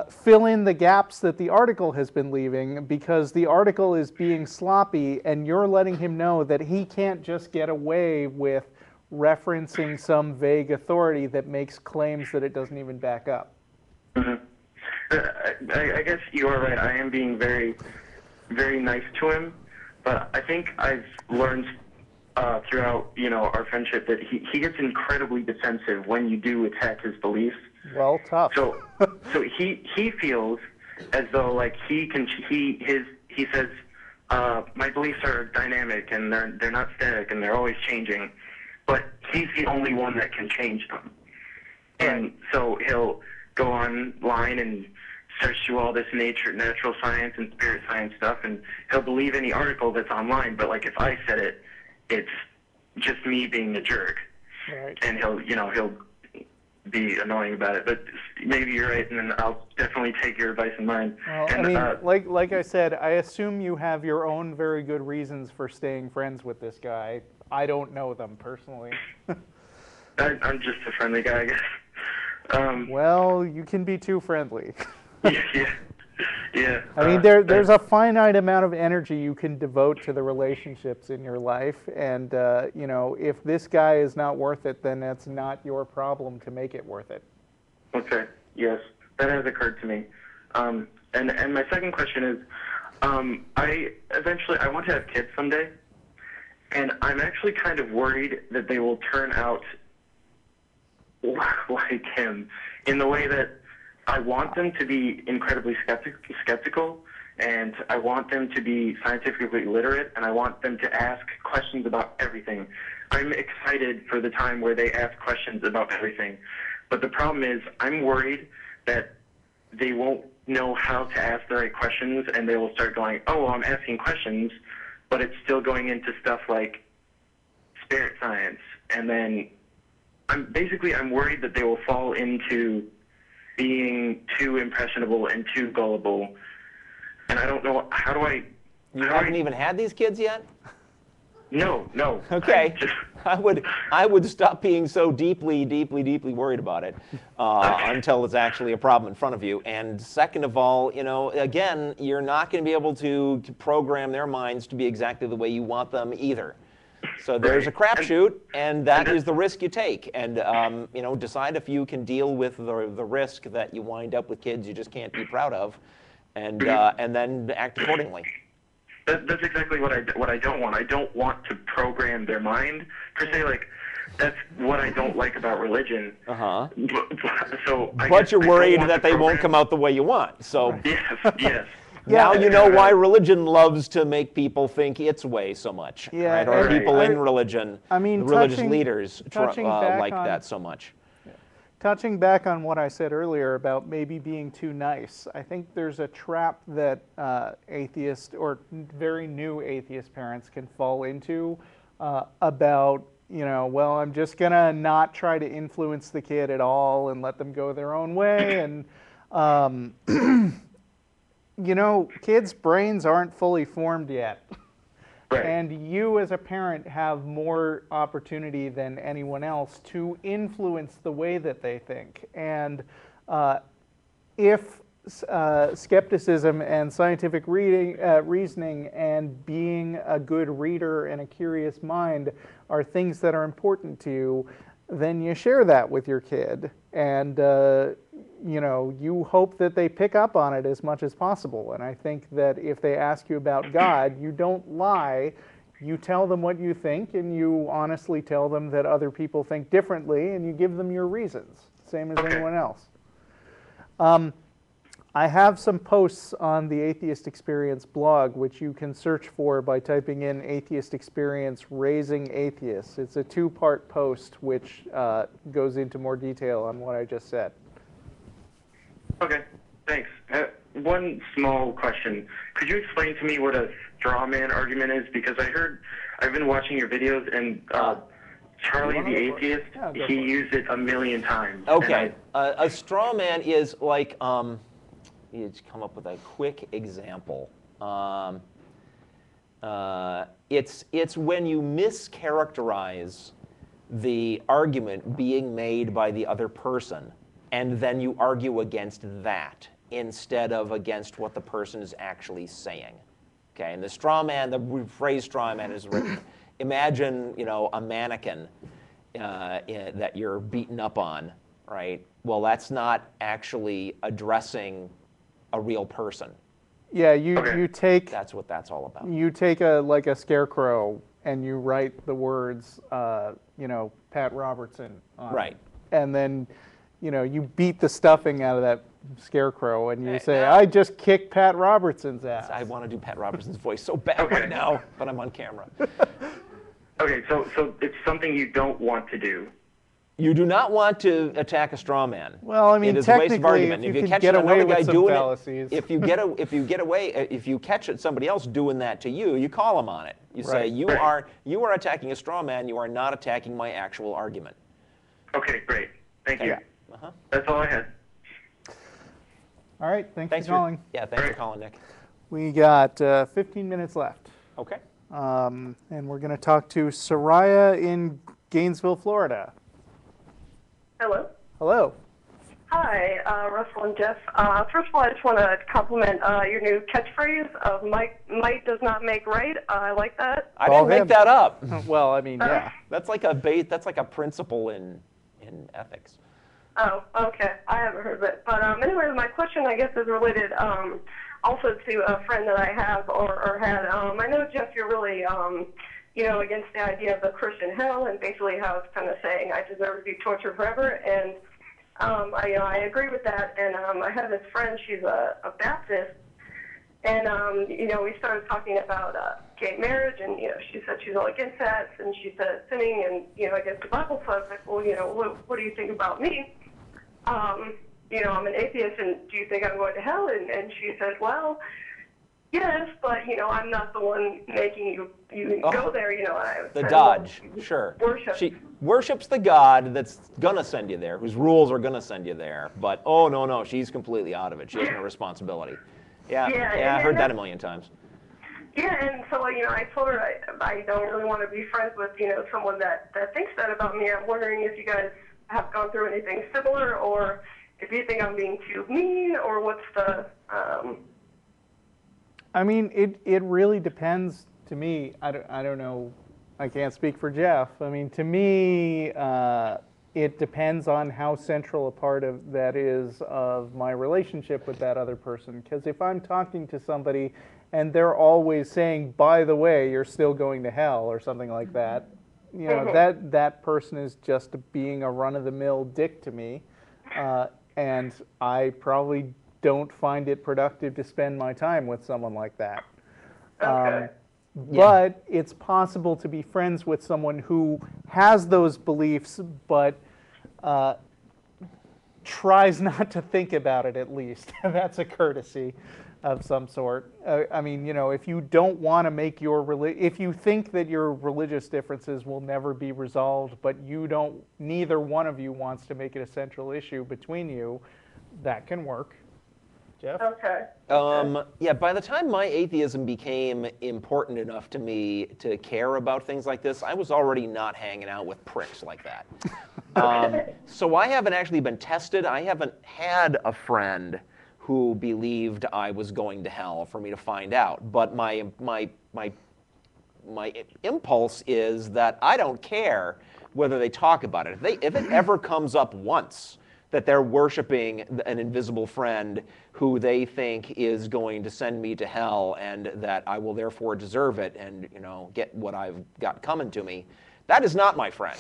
fill in the gaps that the article has been leaving, because the article is being sloppy and you're letting him know that he can't just get away with referencing some vague authority that makes claims that it doesn't even back up. I guess you are right. I am being very, very nice to him, but I think I've learned throughout our friendship that he gets incredibly defensive when you do attack his beliefs. Well, tough. So he feels as though like he says my beliefs are dynamic and they're not static and they're always changing, but he's the only one that can change them. And so he'll go online and search through all this natural science and spirit science stuff, and he'll believe any article that's online. But like if I said it, it's just me being a jerk. Right. And he'll be annoying about it. But maybe you're right, and then I'll definitely take your advice in mind. Well, And, I mean, like I said, I assume you have your own very good reasons for staying friends with this guy. I don't know them personally. I'm just a friendly guy, I guess. Well, you can be too friendly. Yeah. I mean, there's a finite amount of energy you can devote to the relationships in your life, and you know, if this guy is not worth it, then that's not your problem to make it worth it. Okay. Yes, that has occurred to me. And my second question is, I want to have kids someday, and I'm actually kind of worried that they will turn out like him in the way that I want them to be incredibly skeptical, and I want them to be scientifically literate, and I want them to ask questions about everything. I'm excited for the time where they ask questions about everything. But the problem is, I'm worried that they won't know how to ask the right questions, and they will start going, oh, well, I'm asking questions, but it's still going into stuff like spirit science. And then I'm worried that they will fall into being too impressionable and too gullible. And I don't know, how do I... You haven't even had these kids yet? No. Okay. I would stop being so deeply worried about it until it's actually a problem in front of you. And second of all, you know, again, you're not going to be able to program their minds to be exactly the way you want them either. So there's a crapshoot, and that is the risk you take. And you know, decide if you can deal with the risk that you wind up with kids you just can't be proud of, and then act accordingly. That's exactly what I don't want. I don't want to program their mind per se. Like, that's what I don't like about religion. But you're worried that they won't come out the way you want. So yes. Now you know why religion loves to make people think its way so much, right? Or people in religion, I mean, religious leaders like on that so much. Touching back on what I said earlier about maybe being too nice, I think there's a trap that atheist or very new atheist parents can fall into about, you know, well, I'm just going to not try to influence the kid at all and let them go their own way. And, you know, kids' brains aren't fully formed yet. Right. And you as a parent have more opportunity than anyone else to influence the way that they think. And if skepticism and scientific reasoning and being a good reader and a curious mind are things that are important to you, then you share that with your kid. And you know, you hope that they pick up on it as much as possible. And I think that if they ask you about God, you don't lie. You tell them what you think, and you honestly tell them that other people think differently, and you give them your reasons, same as anyone else. I have some posts on the Atheist Experience blog, which you can search for by typing in Atheist Experience Raising Atheists. It's a two-part post which goes into more detail on what I just said. Okay, thanks. One small question. Could you explain to me what a straw man argument is? Because I've been watching your videos, and Charlie the Atheist, he used it 1,000,000 times. Okay, a straw man is like, let's come up with a quick example. It's when you mischaracterize the argument being made by the other person, and then you argue against that instead of against what the person is actually saying. Okay, and the straw man, the phrase straw man is written. Imagine, you know, a mannequin that you're beaten up on, right? Well, that's not actually addressing a real person. Yeah, you take... That's what that's all about. You take like a scarecrow and you write the words, you know, Pat Robertson on it. And then, you know, you beat the stuffing out of that scarecrow and you say, I just kicked Pat Robertson's ass. I want to do Pat Robertson's voice so bad right now, but I'm on camera. Okay, so it's something you don't want to do. You do not want to attack a straw man. Well, I mean, it is a waste of argument. if you you catch get away another guy with some doing fallacies. if you catch somebody else doing that to you, you call him on it. You say, you are attacking a straw man. You are not attacking my actual argument. Okay, great. Thank you. That's all I had. All right, thanks for for calling. Yeah, thanks for calling, Nick. We got 15 minutes left. Okay. And we're going to talk to Soraya in Gainesville, Florida. Hello. Hello. Hi, Russell and Jeff. First of all, I just want to compliment your new catchphrase of might does not make right. I like that. I didn't make that up. Well, I mean, yeah. That's like a principle in ethics. Oh, okay. I haven't heard of it. But anyway, my question, I guess, is related also to a friend that I have or had. I know, Jeff, you're really, against the idea of the Christian hell and basically how it's kind of saying I deserve to be tortured forever. And I agree with that. And I have this friend, she's a Baptist. And, we started talking about gay marriage, and, she said she's all against that, and she said sinning, and, I guess the Bible says, like, well, what do you think about me? I'm an atheist, and do you think I'm going to hell? And she said, well, yes, but, I'm not the one making you go there, The Dodge, sure. Worship. She worships the God that's going to send you there, whose rules are going to send you there. But, no, she's completely out of it. She has no responsibility. Yeah, I heard that a million times. Yeah, and so, I told her I don't really want to be friends with, someone that thinks that about me. I'm wondering if you guys have gone through anything similar, or if you think I'm being too mean, or what's the... I mean, it really depends to me. I don't know. I can't speak for Jeff. I mean, to me, it depends on how central a part of that is of my relationship with that other person. Because if I'm talking to somebody and they're always saying, by the way, you're still going to hell or something like that, that person is just being a run-of-the-mill dick to me. And I probably don't find it productive to spend my time with someone like that. Okay. But it's possible to be friends with someone who has those beliefs, but tries not to think about it at least. That's a courtesy of some sort. I mean, if you don't want to make if you think that your religious differences will never be resolved, but neither one of you wants to make it a central issue between you, that can work. Jeff? Okay. Yeah, by the time my atheism became important enough to me to care about things like this, I was already not hanging out with pricks like that. So I haven't actually been tested. I haven't had a friend who believed I was going to hell for me to find out. But my impulse is that I don't care whether they talk about it. If it ever comes up once that they're worshiping an invisible friend who they think is going to send me to hell and that I will therefore deserve it and get what I've got coming to me, that is not my friend.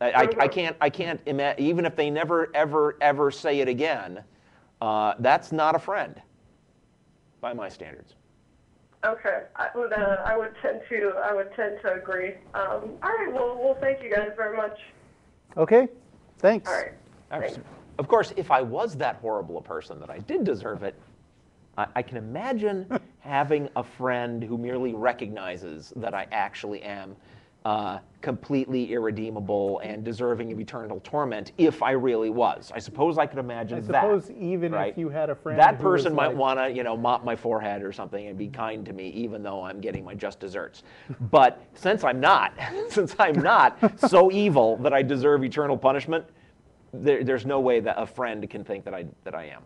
I can't imagine, even if they never ever say it again, that's not a friend by my standards. Okay, I would tend to agree. All right, well, thank you guys very much. Okay, thanks. All right. Thanks. Of course, if I was that horrible a person that I did deserve it, I can imagine having a friend who merely recognizes that I actually am completely irredeemable and deserving of eternal torment if I really was. I suppose I could imagine that. I suppose even right? if you had a friend that who person was might want to, mop my forehead or something and be kind to me, even though I'm getting my just desserts. But since I'm not so evil that I deserve eternal punishment, there's no way that a friend can think that I am.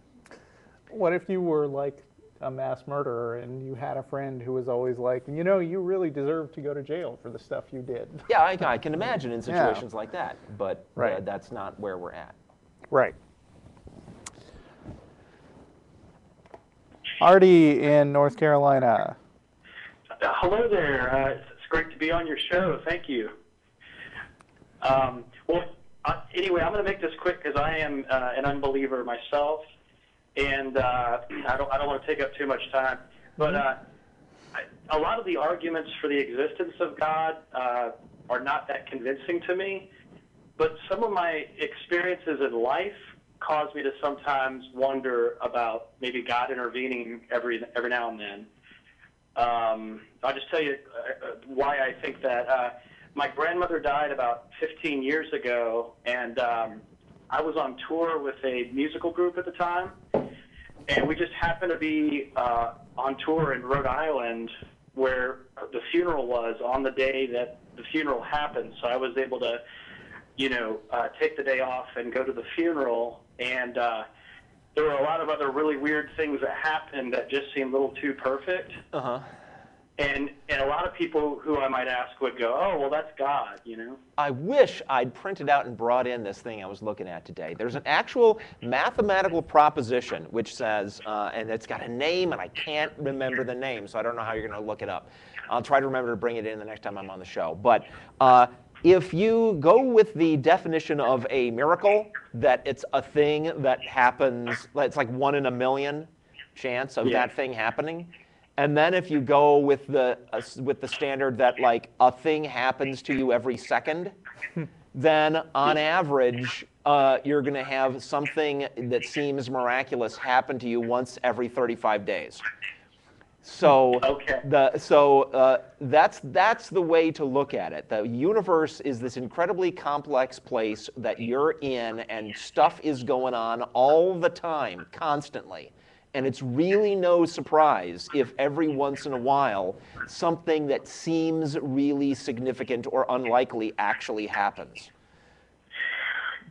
What if you were like a mass murderer and you had a friend who was always like, you really deserve to go to jail for the stuff you did? Yeah, I can imagine in situations like that, but right. That's not where we're at. Right. Artie in North Carolina. Hello there. It's great to be on your show. Thank you. Anyway, I'm going to make this quick because I am an unbeliever myself, and I don't want to take up too much time. But a lot of the arguments for the existence of God are not that convincing to me. But some of my experiences in life cause me to sometimes wonder about maybe God intervening every now and then. I'll just tell you why I think that. My grandmother died about 15 years ago, and I was on tour with a musical group at the time, and we just happened to be on tour in Rhode Island where the funeral was on the day that the funeral happened. So I was able to, take the day off and go to the funeral, and there were a lot of other really weird things that happened that just seemed a little too perfect. Uh-huh. And a lot of people who I might ask would go, oh, well, that's God, I wish I'd printed out and brought in this thing I was looking at today. There's an actual mathematical proposition which says, and it's got a name, and I can't remember the name, so I don't know how you're going to look it up. I'll try to remember to bring it in the next time I'm on the show. But if you go with the definition of a miracle, that it's a thing that happens, it's like 1 in a million chance of that thing happening. And then if you go with the standard that like a thing happens to you every second, then on average you're going to have something that seems miraculous happen to you once every 35 days. So that's the way to look at it. The universe is this incredibly complex place that you're in, and stuff is going on all the time, constantly. And it's really no surprise if every once in a while something that seems really significant or unlikely actually happens.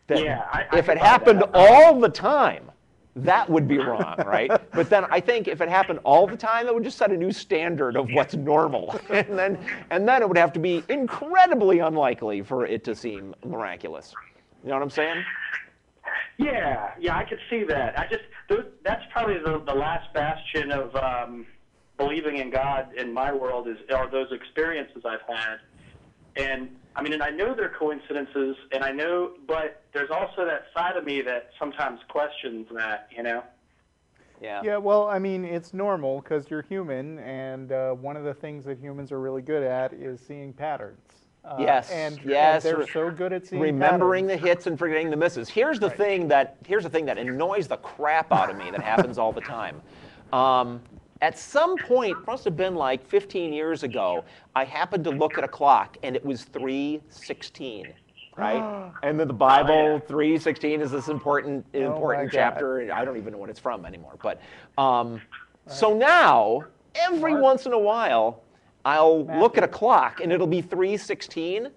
If it happened all the time, that would be wrong, right? But then I think if it happened all the time, that would just set a new standard of what's normal. and then it would have to be incredibly unlikely for it to seem miraculous. You know what I'm saying? Yeah, I could see that. That's probably the last bastion of believing in God in my world are those experiences I've had. And I mean, and I know they're coincidences, but there's also that side of me that sometimes questions that, Yeah. Yeah, well, I mean, it's normal because you're human, and one of the things that humans are really good at is seeing patterns. Yes, and yes. they're so good at seeing remembering patterns. the hits and forgetting the misses. Here's the thing that annoys the crap out of me that happens all the time. At some point, must have been like 15 years ago, I happened to look at a clock and it was 3:16, right? And then the Bible, 3:16 is this important chapter. I don't even know what it's from anymore. But so now, every once in a while, I'll look at a clock and it'll be 3:16.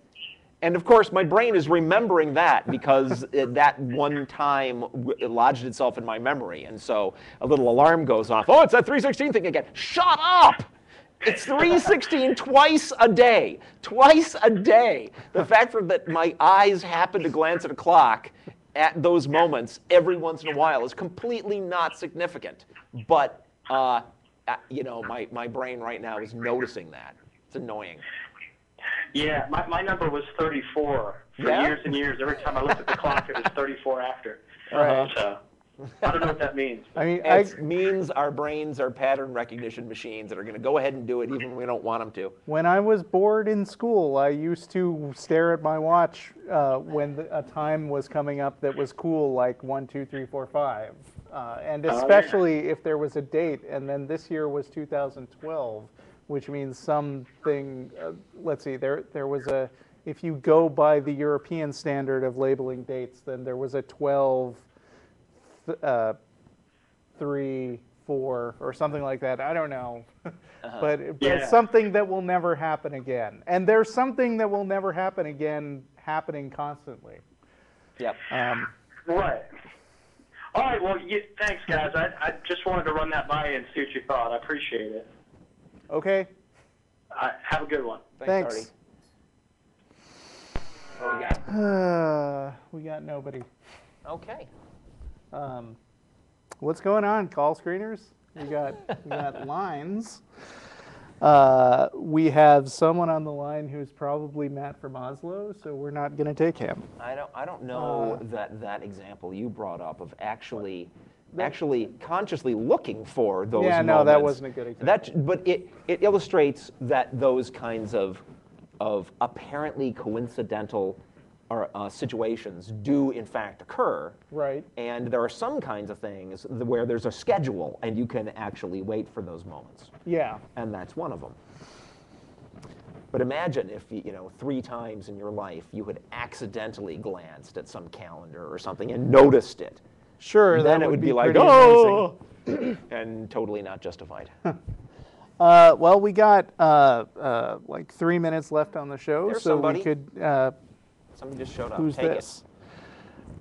And of course, my brain is remembering that because that one time it lodged itself in my memory. And so a little alarm goes off. Oh, it's that 3:16 thing again. Shut up! It's 3:16 twice a day. Twice a day. The fact that my eyes happen to glance at a clock at those moments every once in a while is completely not significant. But my brain right now is noticing that. It's annoying. Yeah, my number was 34 for years and years. Every time I looked at the clock, it was 34 after. So I don't know what that means. I mean, it means our brains are pattern recognition machines that are going to go ahead and do it even when we don't want them to. When I was bored in school, I used to stare at my watch when a time was coming up that was cool, like 1, 2, 3, 4, 5. And especially if there was a date, and then this year was 2012, which means something, let's see, there was if you go by the European standard of labeling dates, then there was a 12, 3, 4, or something like that. I don't know. But it's something that will never happen again. And there's something that will never happen again happening constantly. Yep. Right. All right, well, thanks, guys. I just wanted to run that by you and see what you thought. I appreciate it. Okay. Have a good one. Thanks. What do we got? We got nobody. Okay. What's going on, call screeners? We got lines. We have someone on the line who's probably Matt from Oslo, so we're not going to take him. I don't know that example you brought up of actually consciously looking for those moments. No, that wasn't a good example. But it illustrates that those kinds of apparently coincidental situations do in fact occur. Right. And there are some kinds of things where there's a schedule and you can actually wait for those moments. Yeah. And that's one of them. Okay. And that's one of them. Yeah. And that's one of them. But imagine if, 3 times in your life you had accidentally glanced at some calendar or something and noticed it. Sure, Then that it would be like, pretty oh, and totally not justified. Well, we got like 3 minutes left on the show, There's so somebody. we could. Somebody just showed up. Who's Take this?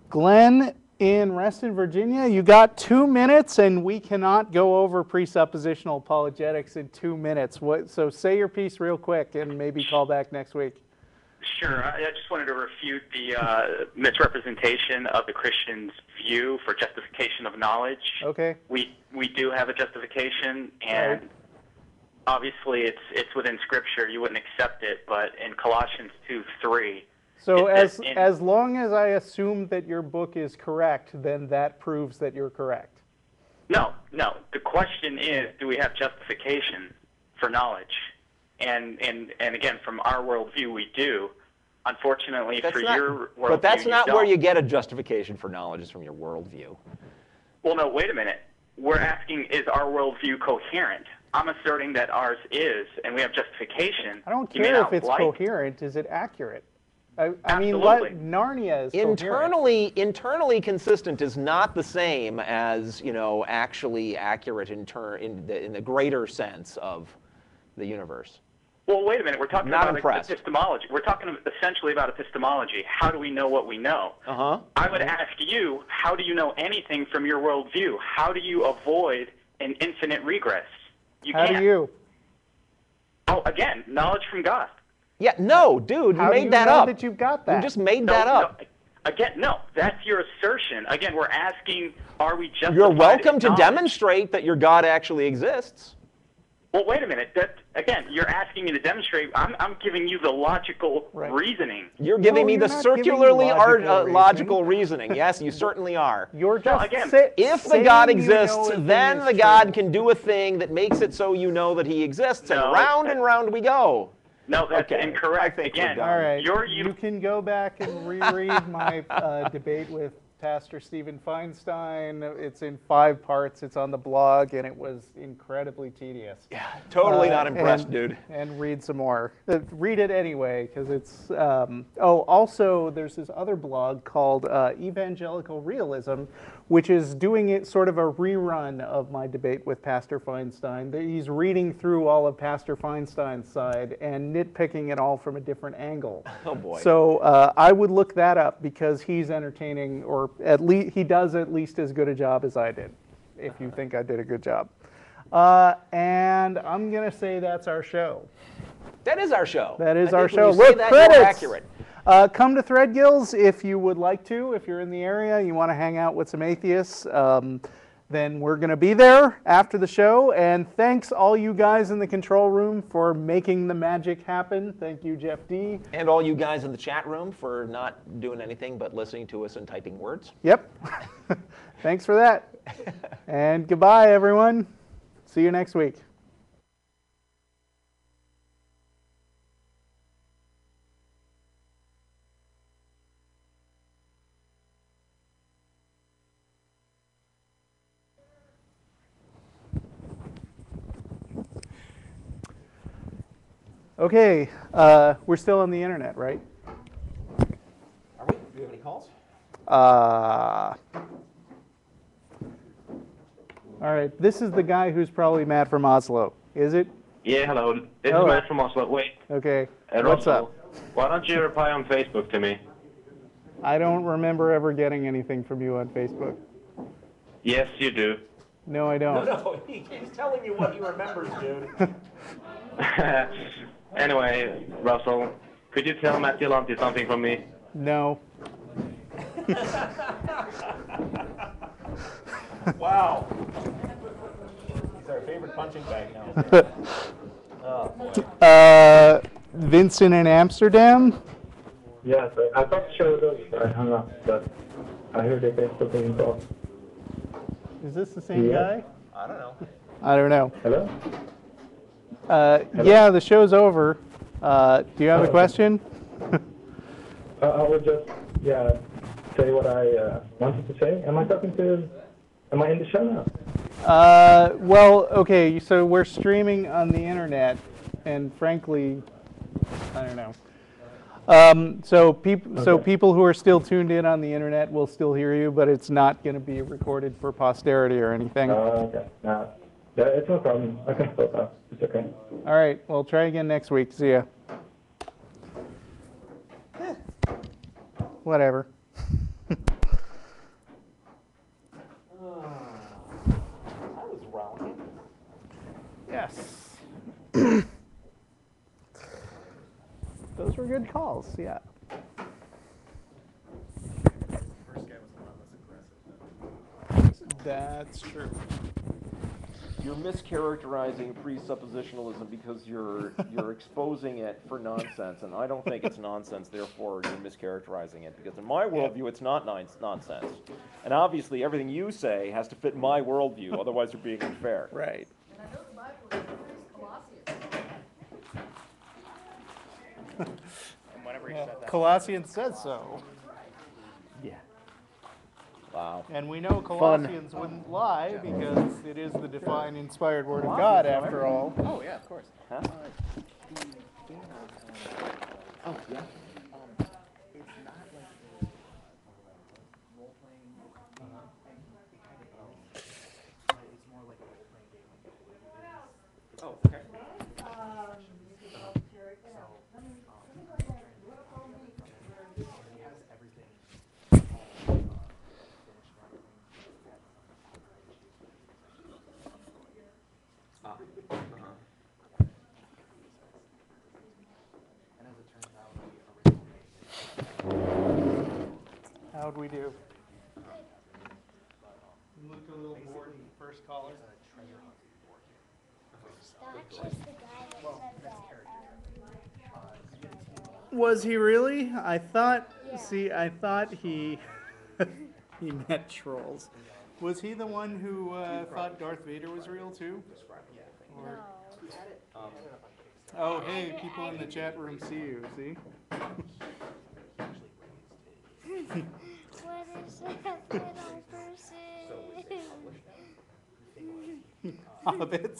Glenn in Reston, Virginia. You got 2 minutes, and we cannot go over presuppositional apologetics in 2 minutes. So say your piece real quick, and maybe call back next week. Sure. I just wanted to refute the misrepresentation of the Christian's view for justification of knowledge. Okay. We do have a justification, and Right. obviously it's within Scripture. You wouldn't accept it, but in Colossians 2:3. So it says as long as I assume that your book is correct, then that proves that you're correct. No. The question is, do we have justification for knowledge? And again, from our worldview, we do. Unfortunately, That's for not, your worldview, but that's not you where don't. you get a justification for knowledge, is from your worldview. Well, no, wait a minute. We're asking, is our worldview coherent? I'm asserting that ours is, and we have justification. I don't You may care not if it's like- coherent. Is it accurate? I mean, Absolutely. Narnia is coherent. Internally consistent is not the same as actually accurate in the greater sense of the universe. Well, wait a minute. We're talking Not about impressed. epistemology. We're talking essentially about epistemology. How do we know what we know? Uh-huh. I would ask you, how do you know anything from your worldview? How do you avoid an infinite regress? You How can't. do you? Oh, again, knowledge from God. Yeah, no, dude, you How do made you that know up. that you've got that? You just made that up. No, again, no, that's your assertion. Again, we're asking, are we justified? You're welcome in to knowledge? demonstrate that your God actually exists. Well, wait a minute. Again, you're asking me to demonstrate. I'm giving you the logical reasoning. You're giving me you're the not giving circularly logical logical reasoning. Yes, you certainly are. You're just again, If the saying God you know exists, a thing then is the true. God can do a thing that makes it so you know that he exists, No, and round we go. No, that's Okay, incorrect. I think we're Again, done. All right. You're You can go back and reread my debate with Pastor Stephen Feinstein. It's in 5 parts. It's on the blog, and it was incredibly tedious. Yeah, totally not impressed, dude. And read some more. Read it anyway, because it's... also, there's this other blog called Evangelical Realism, which is doing it sort of a rerun of my debate with Pastor Feinstein. He's reading through all of Pastor Feinstein's side and nitpicking it all from a different angle. Oh, boy. So I would look that up, because he's entertaining, or at least he does at least as good a job as I did, if you think I did a good job. And I'm going to say that's our show. That is our show. That is I our think when show. you say Look, that, credits. you're accurate. Come to Threadgills if you would like to. If you're in the area, you want to hang out with some atheists, then we're going to be there after the show. And thanks all you guys in the control room for making the magic happen. Thank you, Jeff D. And all you guys in the chat room for not doing anything but listening to us and typing words. Yep. Thanks for that. And goodbye, everyone. See you next week. Okay, we're still on the internet, right? Are we? Do you have any calls? All right, this is the guy who's probably Matt from Oslo. Is it? Yeah, hello. This Hello. is Matt from Oslo. Wait, Okay. Russell, What's up? why don't you reply on Facebook to me? I don't remember ever getting anything from you on Facebook. Yes, you do. No, I don't. No, he's telling you what he remembers, dude. Anyway, Russell, could you tell Matt Dillante something from me? No. Wow. He's our favorite punching bag now. Oh, boy. Vincent in Amsterdam? Yes, I thought the show was over, so I hung up, but I heard that they're still being called. Is this the same guy? I don't know. I don't know. Hello? Yeah, the show's over. Do you have a question? I would just, say what I wanted to say. Am I in the show now? Well, okay, so we're streaming on the internet, and frankly, I don't know. So people who are still tuned in on the internet will still hear you, but it's not going to be recorded for posterity or anything. Okay. No. Yeah, it's no problem. I can still talk. It's okay. All right. Well, try again next week. See ya. Whatever. I was wrong. Yes. Those were good calls. Yeah. That's true. You're mischaracterizing presuppositionalism because you're exposing it for nonsense, and I don't think it's nonsense. Therefore, you're mischaracterizing it because in my worldview, it's not nonsense. And obviously, everything you say has to fit my worldview. Otherwise, you're being unfair. Right. Colossians says so. Yeah. Wow. And we know Colossians wouldn't lie because it is the divine, inspired Word of God, after all. Oh, yeah, of course. Huh? Oh, yeah. It's not like role-playing thing. It's more like a role-playing game. Oh, okay. How'd we do? You look a little bored, first caller. Was he really? I thought. Yeah. See, I thought he he met trolls. Was he the one who thought Darth Vader was real too? Or... Oh, hey, people in the chat room see you. See? What is that little person? Hobbits.